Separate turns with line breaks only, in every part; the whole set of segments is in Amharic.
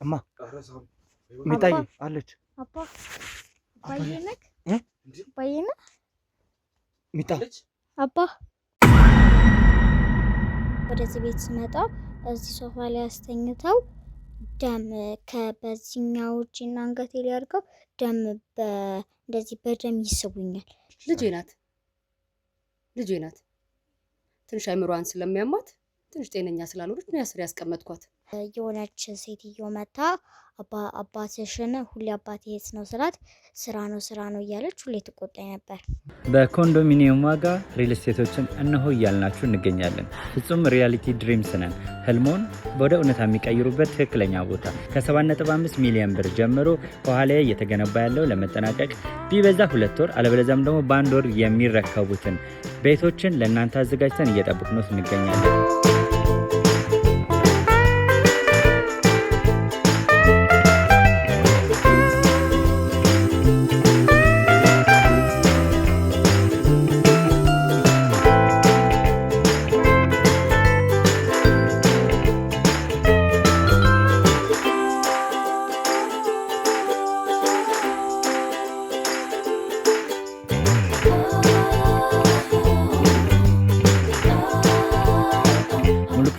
እማ ሚጣይ አለች።
አባ ባይነክ ባይነክ
ሚጣ
አባ ወደዚህ ቤት ስመጣ እዚህ ሶፋ ላይ አስተኝተው ደም ከበዚህኛው እጅና አንገቴ ላይ አድርገው ደም እንደዚህ በደም ይስቡኛል።
ልጄ ናት ትንሽ አይምሯን ስለሚያማት ትንሽ ጤነኛ ስላልሆነች ነው ያስር ያስቀመጥኳት።
የሆነች ሴትዮ መታ አባትሽን ሁሌ አባቴ የት ነው ስላት ስራ ነው እያለች ሁሌ ትቆጣኝ ነበር።
በኮንዶሚኒየም ዋጋ ሪል ስቴቶችን እነሆ እያልናችሁ እንገኛለን። ፍጹም ሪያሊቲ ድሪምስ ነን። ህልሞን ወደ እውነታ የሚቀይሩበት ትክክለኛ ቦታ ከ7.5 ሚሊዮን ብር ጀምሮ ከኋላ እየተገነባ ያለው ለመጠናቀቅ ቢበዛ 2 ወር አለበለዚያም ደግሞ በ1 ወር የሚረከቡትን ቤቶችን ለእናንተ አዘጋጅተን እየጠበቅን እንገኛለን።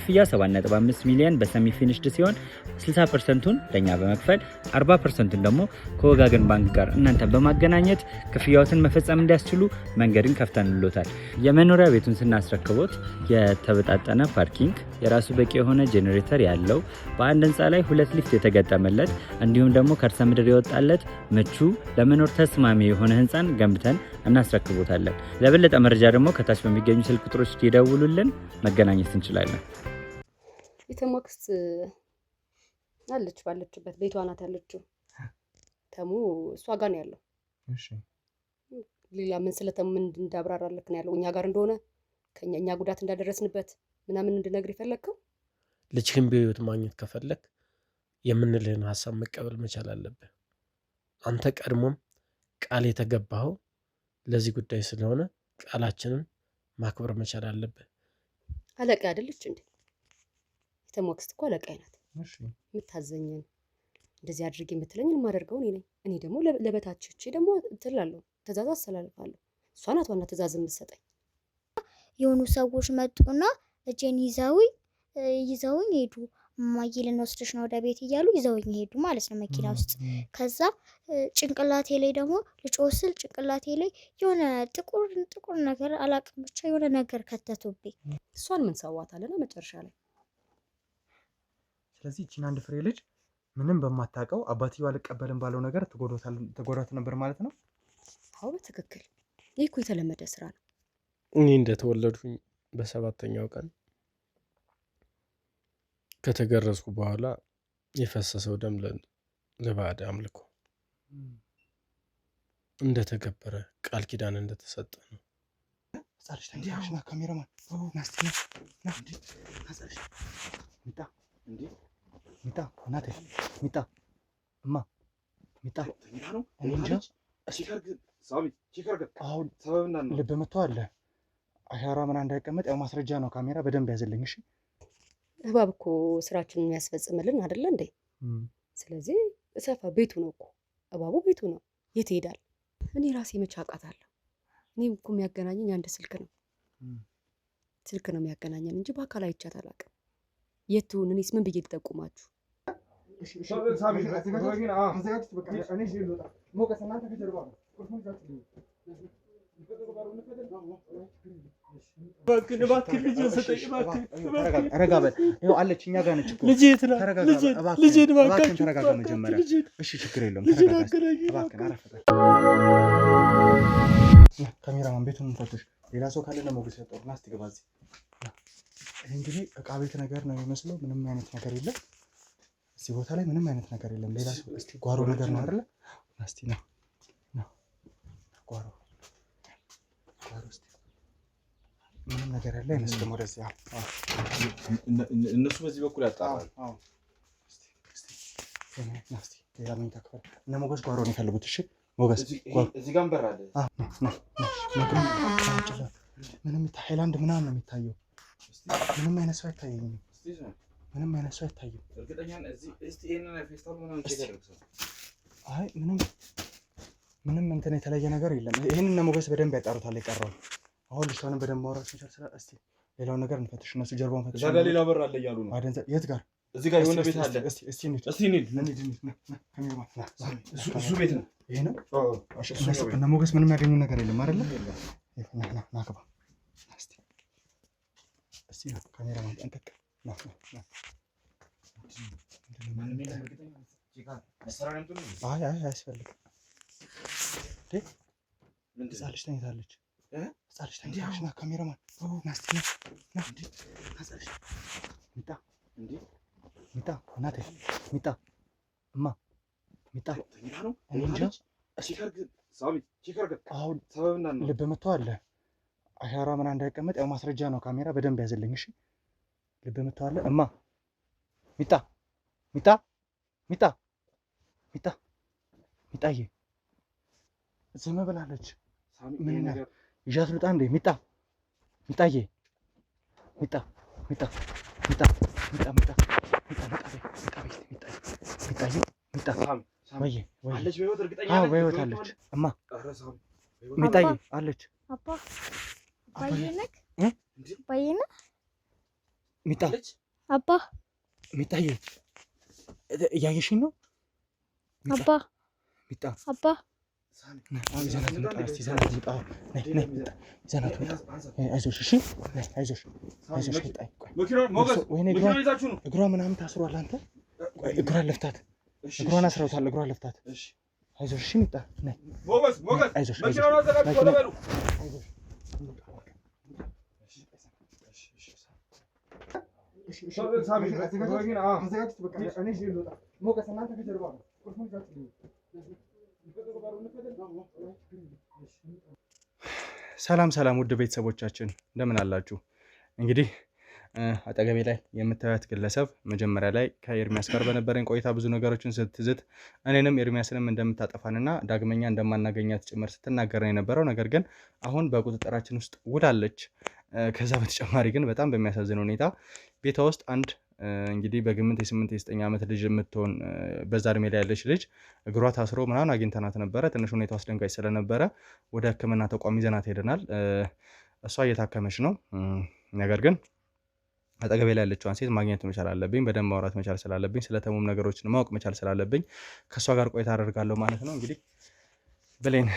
ክፍያ 7.5 ሚሊዮን በሰሚ ፊኒሽድ ሲሆን 60%ቱን ለኛ በመክፈል 40%ቱን ደግሞ ከወጋገን ባንክ ጋር እናንተ በማገናኘት ክፍያዎትን መፈጸም እንዲያስችሉ መንገድን ከፍተንልዎታል። የመኖሪያ ቤቱን ስናስረክቦት የተበጣጠነ ፓርኪንግ፣ የራሱ በቂ የሆነ ጄኔሬተር ያለው በአንድ ህንፃ ላይ 2 ሊፍት የተገጠመለት እንዲሁም ደግሞ ከርሰ ምድር የወጣለት ምቹ ለመኖር ተስማሚ የሆነ ህንፃን ገንብተን እናስረክቦታለን። ለበለጠ መረጃ ደግሞ ከታች በሚገኙ ስልክ ቁጥሮች ይደውሉልን፣ መገናኘት እንችላለን።
የተሞክስ አለች ባለችበት ቤቷ ናት ያለችው። ተሙ እሷ ጋር ነው ያለው።
እሺ
ሌላ ምን ስለተሙ እንዳብራራልክ ነው ያለው። እኛ ጋር እንደሆነ ከኛ ጉዳት እንዳደረስንበት ምናምን እንድነግር ይፈለግከው።
ልጅህን በህይወት ማግኘት ከፈለክ የምንልህን ሀሳብ መቀበል መቻል አለብህ። አንተ ቀድሞም ቃል የተገባኸው ለዚህ ጉዳይ ስለሆነ ቃላችንን ማክበር መቻል አለብህ።
አለቃ አይደለች እንዴ? የተሞክስ እኮ አለቃ ናት።
እሺ
የምታዘኘን እንደዚህ አድርጌ የምትለኝ የማደርገው እኔ ነኝ። እኔ ደግሞ ለበታችቼ ደግሞ ትላለሁ፣ ትእዛዝ አስተላልፋለሁ። እሷ ናት ዋና ትእዛዝ የምትሰጠኝ።
የሆኑ ሰዎች መጡና እጄን ይዘውኝ ሄዱ። እማዬ ልንወስድሽ ነው ወደ ቤት እያሉ ይዘውኝ ሄዱ ማለት ነው መኪና ውስጥ። ከዛ ጭንቅላቴ ላይ ደግሞ ልጮህ ስል ጭንቅላቴ ላይ የሆነ ጥቁር ነገር አላውቅም፣ ብቻ የሆነ ነገር ከተቱብኝ።
እሷን ምን ሰዋታለና መጨረሻ ላይ።
ስለዚህ እቺን አንድ ፍሬ ልጅ ምንም በማታውቀው አባትየው አልቀበልም ባለው ነገር ተጎዳት ነበር ማለት ነው።
አዎ በትክክል። ይህ እኮ የተለመደ ስራ ነው።
እኔ እንደተወለድኩኝ በ7ኛው ቀን ከተገረዝኩ በኋላ የፈሰሰው ደም ለባዕድ አምልኮ እንደተገበረ ቃል ኪዳን እንደተሰጠ ነው።
ጻልሽ ታንዲያሽና ካሜራማን ናስቲና ናስቲ ናጻልሽ ሚጣ እናቴ ሚጣ እማ ሚጣ ነው እንጂ አሁን ልብ መተው አለ አሻራ ምን እንዳይቀመጥ ያው ማስረጃ ነው። ካሜራ በደንብ ያዘልኝ። እሺ
እባብ እኮ ስራችንን የሚያስፈጽምልን አይደለ እንዴ? ስለዚህ እሰፋ ቤቱ ነው እኮ እባቡ ቤቱ ነው። የት ይሄዳል? እኔ ራሴ መቼ አውቃታለሁ? እኔም እኮ የሚያገናኘኝ አንድ ስልክ ነው የሚያገናኘን እንጂ በአካል አይቻት አላውቅም። የት ትሁን? እኔስ ምን ብዬ ልጠቁማችሁ?
ረጋ በል አለች እኛ ጋር ነች እኮ ልጅ ተረጋጋ መጀመሪያ። እሺ ችግር የለውም እባክህን አረፈበት። ካሜራማን ቤቱን እንፈትሽ። ሌላ ሰው ካለ ለሞገስ ያጠሩ ናስቲ ግባ እዚህ። ይሄ እንግዲህ እቃ ቤት ነገር ነው የሚመስለው። ምንም አይነት ነገር የለም እዚህ ቦታ ላይ ምንም አይነት ነገር የለም። ሌላ ሰው እስቲ ጓሮ ነገር ነው አይደለ? ናስቲ ነው ጓሮ እስቲ ምንም ነገር ያለ አይመስልም። ወደዚህ
እነሱ በዚህ በኩል ያጣራሉ።
ናስቲ ሌላ መኝታ ክፍል እነ ሞገስ ጓሮ ነው የፈለጉት። እሺ ሞገስ
እዚህ ጋር እንበር አለ።
ምንም ሃይላንድ ምናምን ነው የሚታየው። ምንም አይነት ሰው አይታየኝም። ምንም አይነት ሰው አይታይም።
እርግጠኛ ነህ? እስቲ ይሄንን ፌስታል ምናምን ቼክ አድርግ።
አይ ምንም እንትን የተለየ ነገር የለም። ይሄንን ሞገስ በደንብ ያጣሩታል የቀረው። አሁን ልጅቷንም በደንብ ማውራት መቻል ስለ እስቲ ሌላውን ነገር እንፈትሽ። እነሱ ጀርባውን ፈትሽ።
እዛ ጋር ሌላ በር አለ እያሉ ነው።
የት ጋር?
እዚህ ጋር የሆነ ቤት አለ።
እስቲ እንሂድ።
እሱ ቤት ነው።
ይሄ ነው። እነ ሞገስ ምንም ያገኙ ነገር የለም አይደለ? ና ግባ። እስቲ ና ካሜራማን ጠንቀቅ። አይ አያስፈልግም። ህፃን ልጅ ተኝታለች። ና ካሜራማን ና እስቲ ና ሚጣ እናቴ ሚጣ እማ ሚጣ አሁን ልብ መቶ አለ አሻራ ምናምን እንዳይቀመጥ ያው ማስረጃ ነው። ካሜራ በደንብ ያዝልኝ እሺ። ልብ መቶ አለ እማ ሚጣ ሚጣዬ ዝም ብላለች። ምን ነገር ይዣት ልውጣ እንዴ? ሚጣዬ በህይወት አለች እማ ሚጣዬ አለች። ሚጣዬ እያየሽኝ ነው? እግሯ ምናምን ታስሯል። አንተ እግሯን ለፍታት፣ እግሯን አስረውታል። እግሯን ለፍታት። አይዞሽ እሺ ሚጣ አይዞሽ ሰላም ውድ ቤተሰቦቻችን እንደምን አላችሁ? እንግዲህ አጠገቤ ላይ የምታዩት ግለሰብ መጀመሪያ ላይ ከኤርሚያስ ጋር በነበረኝ ቆይታ ብዙ ነገሮችን ስትዝት እኔንም ኤርሚያስንም እንደምታጠፋንና ዳግመኛ እንደማናገኛት ጭምር ስትናገር ነው የነበረው። ነገር ግን አሁን በቁጥጥራችን ውስጥ ውላለች። ከዛ በተጨማሪ ግን በጣም በሚያሳዝን ሁኔታ ቤቷ ውስጥ አንድ እንግዲህ በግምት የ8-9 ዓመት ልጅ የምትሆን በዛ እድሜ ላይ ያለች ልጅ እግሯ ታስሮ ምናምን አግኝተናት ነበረ። ትንሽ ሁኔታው አስደንጋጭ ስለነበረ ወደ ሕክምና ተቋም ይዘናት ሄደናል። እሷ እየታከመች ነው። ነገር ግን አጠገቤ ላይ ያለችዋን ሴት ማግኘት መቻል አለብኝ። በደንብ ማውራት መቻል ስላለብኝ፣ ስለተሙም ነገሮችን ማወቅ መቻል ስላለብኝ ከእሷ ጋር ቆይታ አደርጋለሁ ማለት ነው። እንግዲህ ብሌን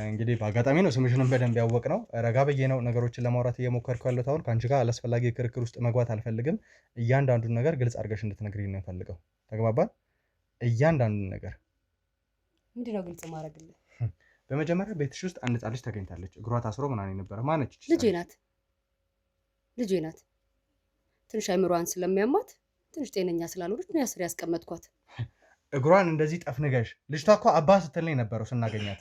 እንግዲህ በአጋጣሚ ነው ስምሽንም በደንብ ያወቅ ነው። ረጋ ብዬ ነው ነገሮችን ለማውራት እየሞከርኩ ያለሁት። አሁን ከአንቺ ጋር አላስፈላጊ ክርክር ውስጥ መግባት አልፈልግም። እያንዳንዱን ነገር ግልጽ አድርገሽ እንድትነግሪኝ ነው የምፈልገው። ተግባባን? እያንዳንዱን ነገር
ምንድን ነው ግልጽ ማድረግልህ?
በመጀመሪያ ቤትሽ ውስጥ አንድ ሕፃን ልጅ ተገኝታለች። እግሯ ታስሮ ምናምን የነበረ ማነች?
ልጄ ናት። ትንሽ አይምሯን ስለሚያማት ትንሽ ጤነኛ ስላልሆነች ነው ያስር ያስቀመጥኳት።
እግሯን እንደዚህ ጠፍንገሽ? ልጅቷ እኮ አባ ስትል ነው የነበረው ስናገኛት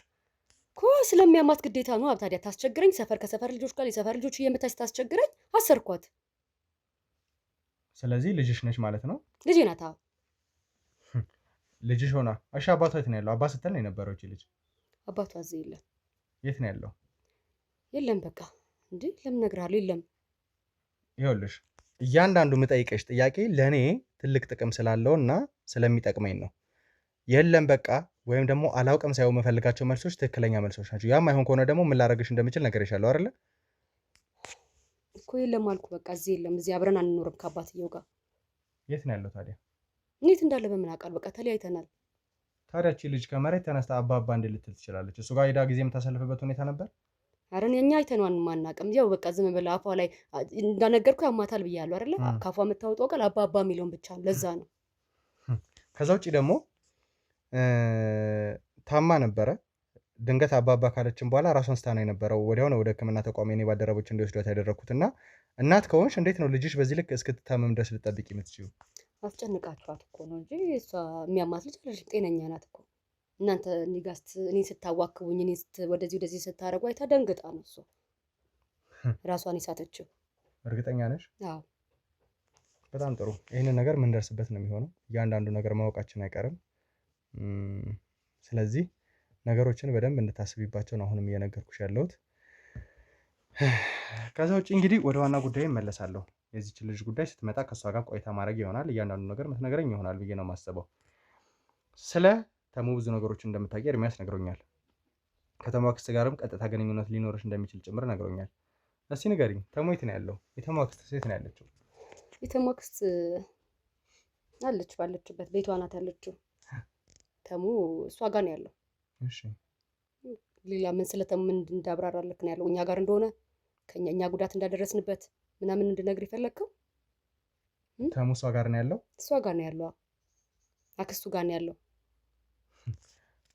እኮ ስለሚያማት ግዴታ ነው። ታዲያ ታስቸግረኝ፣ ከሰፈር ልጆች ጋር የሰፈር ልጆች እየመታች ታስቸግረኝ አሰርኳት።
ስለዚህ ልጅሽ ነች ማለት ነው?
ልጄ ናት።
ልጅሽ ሆና እሺ። አባቷ የት ነው ያለው? አባ ስትል ነው የነበረው እቺ ልጅ።
አባቷ እዚህ የለም።
የት ነው ያለው?
የለም በቃ እንዴ ለምን እነግርሃለሁ? የለም።
ይኸውልሽ እያንዳንዱ የምጠይቀሽ ጥያቄ ለእኔ ትልቅ ጥቅም ስላለው እና ስለሚጠቅመኝ ነው። የለም በቃ ወይም ደግሞ አላውቅም ሳይሆን የምፈልጋቸው መልሶች ትክክለኛ መልሶች ናቸው። ያም አይሆን ከሆነ ደግሞ ምን ላደርግሽ እንደምችል ነግሬሻለሁ አይደለ
እኮ። የለም አልኩ በቃ እዚህ የለም። እዚህ አብረን አንኖርም ከአባትየው ጋር።
የት ነው ያለው ታዲያ?
እንዴት እንዳለ በምን አውቃለሁ? በቃ ተለያይተናል።
ታዲያ እቺ ልጅ ከመሬት ተነስታ አባባ እንዴት ልትል ትችላለች? እሱ ጋር ሄዳ ጊዜ የምታሳልፍበት ሁኔታ ነበር?
ኧረ እኛ አይተነዋን ማናውቅም። ያው በቃ ዝም ብለህ አፏ ላይ እንዳነገርኩህ ያማታል ብያለሁ አይደለ? ከአፏ የምታወጣው ቃል አባባ የሚለውን ብቻ ነው። ለዛ ነው።
ከዛ ውጭ ደግሞ ታማ ነበረ። ድንገት አባባ ካለችን በኋላ ራሷን ስታ ነው የነበረው። ወዲያው ነው ወደ ሕክምና ተቋም የኔ ባልደረቦች እንዲወስዷት ያደረኩትና እናት ከሆንሽ እንዴት ነው ልጅሽ በዚህ ልክ እስክትታመም ድረስ ልትጠብቂ የምትችይው?
አስጨንቃችኋት እኮ ነው እንጂ እሷ የሚያማት ልጅ አይደለችም፣ ጤነኛ ናት እኮ። እናንተ እኔ ስታዋክቡኝ እኔ ወደዚህ ስታደርጉ አይታ ደንግጣ ነው እሷ ራሷን የሳተችው።
እርግጠኛ ነሽ?
አዎ።
በጣም ጥሩ። ይህንን ነገር የምንደርስበት ነው የሚሆነው። እያንዳንዱ ነገር ማወቃችን አይቀርም። ስለዚህ ነገሮችን በደንብ እንድታስቢባቸው ነው አሁንም እየነገርኩሽ ያለሁት። ከዛ ውጭ እንግዲህ ወደ ዋና ጉዳይ እመለሳለሁ። የዚች ልጅ ጉዳይ ስትመጣ ከእሷ ጋር ቆይታ ማድረግ ይሆናል። እያንዳንዱ ነገር ምትነግረኝ ይሆናል ብዬ ነው የማስበው። ስለ ተሙ ብዙ ነገሮችን እንደምታውቂ ኤርሚያስ ነግሮኛል። ከተሙ አክስት ጋርም ቀጥታ ግንኙነት ሊኖርሽ እንደሚችል ጭምር ነግሮኛል። እስቲ ንገሪኝ፣ ተሙ የት ነው ያለው? የተሙ አክስት የት ነው ያለችው?
የተሙ አክስት አለች፣ ባለችበት ቤቷ ናት ያለችው። ተሙ እሷ ጋር ነው ያለው።
እሺ
ሌላ ምን ስለ ተሙ ምን እንዳብራራልክ ነው ያለው? እኛ ጋር እንደሆነ እኛ ጉዳት እንዳደረስንበት ምናምን እንድነግር የፈለግከው?
ተሙ እሷ ጋር ነው ያለው?
እሷ ጋር ነው ያለው፣ አክስቱ ጋር ነው ያለው።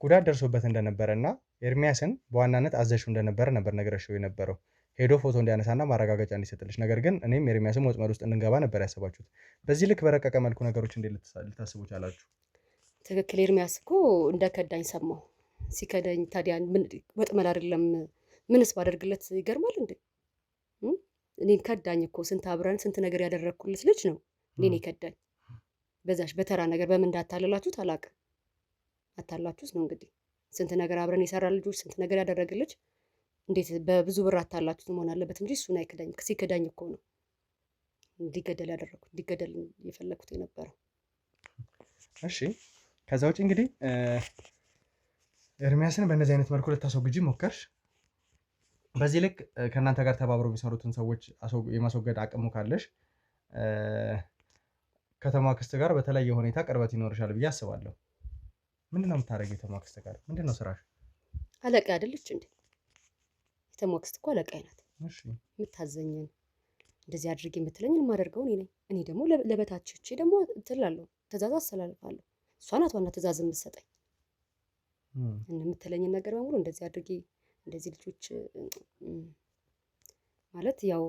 ጉዳት ደርሶበት እንደነበረ እና ኤርሚያስን በዋናነት አዘሽው እንደነበረ ነበር ነገረሽው የነበረው፣ ሄዶ ፎቶ እንዲያነሳና ማረጋገጫ እንዲሰጥልሽ። ነገር ግን እኔም ኤርሚያስም ወጥመድ ውስጥ እንድንገባ ነበር ያሰባችሁት። በዚህ ልክ በረቀቀ መልኩ ነገሮች እንዴት ልታስቡ ቻላችሁ?
ትክክል። ኤርሚያስ እኮ እንደ ከዳኝ ሰማሁ። ሲከዳኝ ታዲያ ወጥመድ አይደለም ምንስ ባደርግለት ይገርማል እንዴ? እኔን ከዳኝ እኮ ስንት አብረን ስንት ነገር ያደረግኩለት ልጅ ነው እኔን ከዳኝ። በዛሽ በተራ ነገር በምን እንዳታለላችሁት አላውቅም። አታላችሁት ነው እንግዲህ ስንት ነገር አብረን የሰራ ልጆች ስንት ነገር ያደረገ ልጅ እንዴት በብዙ ብር አታላችሁት መሆን አለበት እንጂ እሱን አይከዳኝ። ሲከዳኝ እኮ ነው እንዲገደል ያደረኩት እንዲገደል የፈለኩት የነበረው።
እሺ ከዛ ውጭ እንግዲህ ኤርሚያስን በእነዚህ አይነት መልኩ ልታስወግጂ ሞከርሽ። በዚህ ልክ ከእናንተ ጋር ተባብረው የሚሰሩትን ሰዎች የማስወገድ አቅሙ ካለሽ ከተማ አክስት ጋር በተለየ ሁኔታ ቅርበት ይኖርሻል ብዬ አስባለሁ። ምንድን ነው የምታደርጊው? የተማ አክስት ጋር ምንድን ነው ስራሽ?
አለቃ አይደለች እንዴ? የተማ አክስት እኮ አለቃዬ ናት።
እሺ
የምታዘኝን እንደዚህ አድርጌ የምትለኝን የማደርገው እኔ ነኝ። እኔ ደግሞ ለበታችቼ ደግሞ ትላለሁ፣ ትእዛዝ አስተላልፋለሁ። እሷ ናት ዋና ትእዛዝ የምትሰጠኝ። የምትለኝን ነገር በሙሉ እንደዚህ አድርጌ እንደዚህ ልጆች ማለት ያው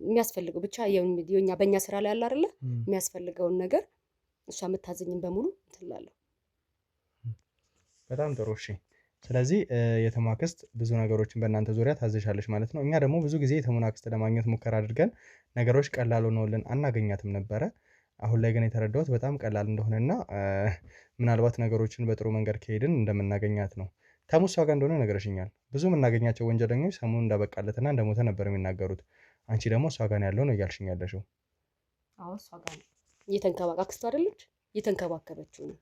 የሚያስፈልገው ብቻ የኛ በእኛ ስራ ላይ ያለ አይደለ የሚያስፈልገውን ነገር እሷ የምታዘኝን በሙሉ ትላለሁ።
በጣም ጥሩ። እሺ ስለዚህ የተሙ አክስት ብዙ ነገሮችን በእናንተ ዙሪያ ታዘሻለች ማለት ነው። እኛ ደግሞ ብዙ ጊዜ የተሙን አክስት ለማግኘት ሙከራ አድርገን ነገሮች ቀላል ሆነውልን አናገኛትም ነበረ። አሁን ላይ ግን የተረዳሁት በጣም ቀላል እንደሆነና ምናልባት ነገሮችን በጥሩ መንገድ ከሄድን እንደምናገኛት ነው። ተሙ እሷ ጋር እንደሆነ ነገረሽኛል። ብዙ የምናገኛቸው ወንጀለኞች ሰሙን እንዳበቃለትና እንደሞተ ነበር የሚናገሩት። አንቺ ደግሞ እሷ ጋር ያለው ነው እያልሽኝ ያለሽው?
አዎ እሷ ጋር ነው። አክስቱ አይደለች እየተንከባከበችው ነው።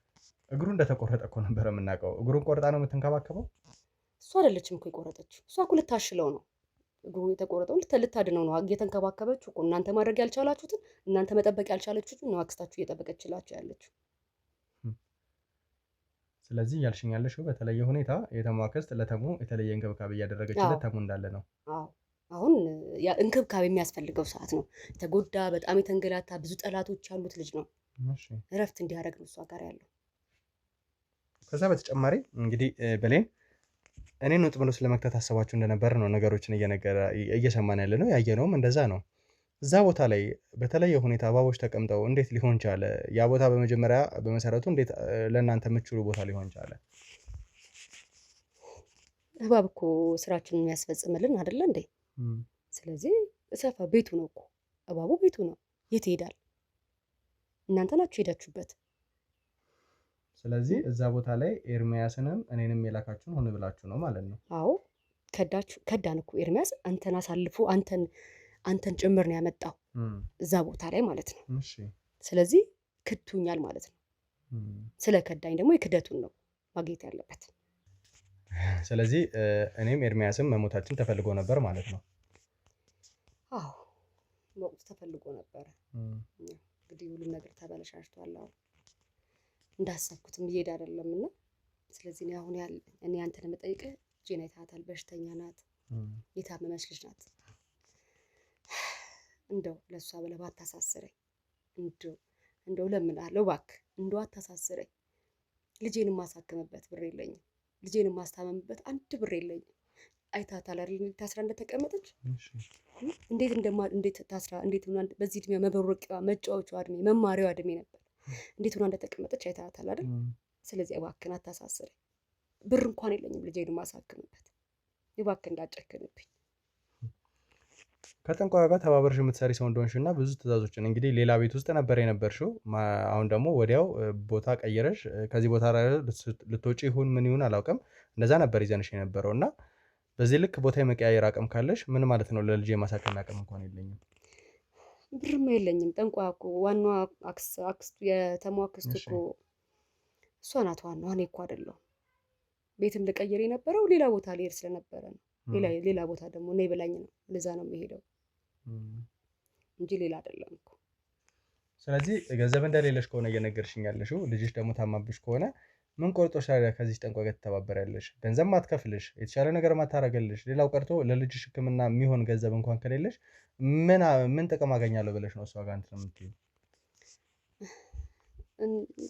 እግሩ እንደተቆረጠ እኮ ነበር የምናውቀው። እግሩን ቆርጣ ነው የምትንከባከበው?
እሷ አይደለችም እኮ የቆረጠችው። እሷ እኮ ልታሽለው ነው። እግሩ የተቆረጠው ልታድነው ነው እየተንከባከበችው እኮ። እናንተ ማድረግ ያልቻላችሁትን እናንተ መጠበቅ ያልቻለችሁትን ነው አክስታችሁ እየጠበቀችላችሁ ያለችው።
ስለዚህ እያልሽኝ ያለሽው በተለየ ሁኔታ የተሙ አክስት ለተሙ የተለየ እንክብካቤ እያደረገችለት ተሙ እንዳለ ነው።
አዎ አሁን እንክብካቤ የሚያስፈልገው ሰዓት ነው። የተጎዳ በጣም የተንገላታ ብዙ ጠላቶች ያሉት ልጅ ነው። እረፍት እንዲያደርግ ነው እሷ ጋር ያለው።
ከዛ በተጨማሪ እንግዲህ ብሌን እኔን ወጥመድ ውስጥ ለመክተት አስባችሁ እንደነበር ነው ነገሮችን እየሰማን ያለ ነው። ያየነውም እንደዛ ነው። እዛ ቦታ ላይ በተለየ ሁኔታ እባቦች ተቀምጠው እንዴት ሊሆን ቻለ? ያ ቦታ በመጀመሪያ በመሰረቱ እንዴት ለእናንተ የምትችሉ ቦታ ሊሆን ቻለ?
እባብ እኮ ስራችንን የሚያስፈጽምልን አይደለ እንዴ? ስለዚህ እሰፋ ቤቱ ነው እኮ እባቡ ቤቱ ነው። የት ይሄዳል? እናንተ ናችሁ ሄዳችሁበት።
ስለዚህ እዛ ቦታ ላይ ኤርሚያስንም እኔንም የላካችሁን ሆነ ብላችሁ ነው ማለት ነው?
አዎ ከዳን እኮ ኤርሚያስ አንተን አሳልፎ አንተን ጭምር ነው ያመጣው እዛ ቦታ ላይ ማለት ነው። ስለዚህ ክቱኛል ማለት ነው። ስለ ከዳኝ ደግሞ የክደቱን ነው ማግኘት ያለበት።
ስለዚህ እኔም ኤርሚያስም መሞታችን ተፈልጎ ነበር ማለት ነው?
አዎ ወቅቱ ተፈልጎ ነበረ። እንግዲህ ሁሉም ነገር ተበለሻሽቷል። አሁን እንዳሰብኩትም እየሄድ አይደለም እና ስለዚህ አሁን እኔ አንተን የምጠይቅህ ጄና አይታታል። በሽተኛ ናት፣ የታመመች ልጅ ናት። እንደው ለእሷ ብለህ ባታሳስረኝ፣ እንደው ለምንሃለሁ እባክህ፣ እንደው አታሳስረኝ። ልጄን የማሳክምበት ብር የለኝም። ልጄን የማስታመምበት አንድ ብር የለኝም። አይታታል አይደል? ታስራ እንደተቀመጠች እንዴት ታስራ በዚህ እድሜ መበረቂያ መጫወቻዋ እድሜ መማሪያዋ እድሜ ነበር። እንዴት ሆና እንደተቀመጠች አይታታል አይደል? ስለዚህ እባክህን አታሳስረኝ። ብር እንኳን የለኝም ልጄን የማሳክምበት። እባክህ እንዳጨክንብኝ።
ከጠንቋይ ጋር ተባብረሽ የምትሰሪ ሰው እንደሆንሽ እና ብዙ ትእዛዞችን እንግዲህ ሌላ ቤት ውስጥ ነበር የነበርሽው። አሁን ደግሞ ወዲያው ቦታ ቀይረሽ ከዚህ ቦታ ልትወጪ ይሁን ምን ይሁን አላውቅም፣ እንደዛ ነበር ይዘንሽ የነበረው እና በዚህ ልክ ቦታ የመቀያየር አቅም ካለሽ ምን ማለት ነው? ለልጅ የማሳከም አቅም እንኳን የለኝም።
ብርማ የለኝም። ጠንቋይ እኮ ዋናዋ አክስቱ የተሟ አክስቱ እኮ እሷ ናት ዋናዋ፣ እኔ እኮ አይደለሁም። ቤትም ልቀይር የነበረው ሌላ ቦታ ልሄድ ስለነበረ ነው። ሌላ ቦታ ደግሞ እኔ ብላኝ ነው ለዛ ነው የምሄደው እንጂ ሌላ አይደለም እኮ።
ስለዚህ ገንዘብ እንደሌለሽ ከሆነ እየነገርሽኝ ያለሽው፣ ልጅሽ ደግሞ ታማብሽ ከሆነ ምን ቆርጦሽ ከዚህ ጠንቋይ ጋር ትተባበሪያለሽ? ገንዘብ ማትከፍልሽ፣ የተሻለ ነገር ማታረገልሽ፣ ሌላው ቀርቶ ለልጅሽ ሕክምና የሚሆን ገንዘብ እንኳን ከሌለሽ ምን ጥቅም አገኛለሁ ብለሽ ነው እሷ ጋር እንትን የምትይው?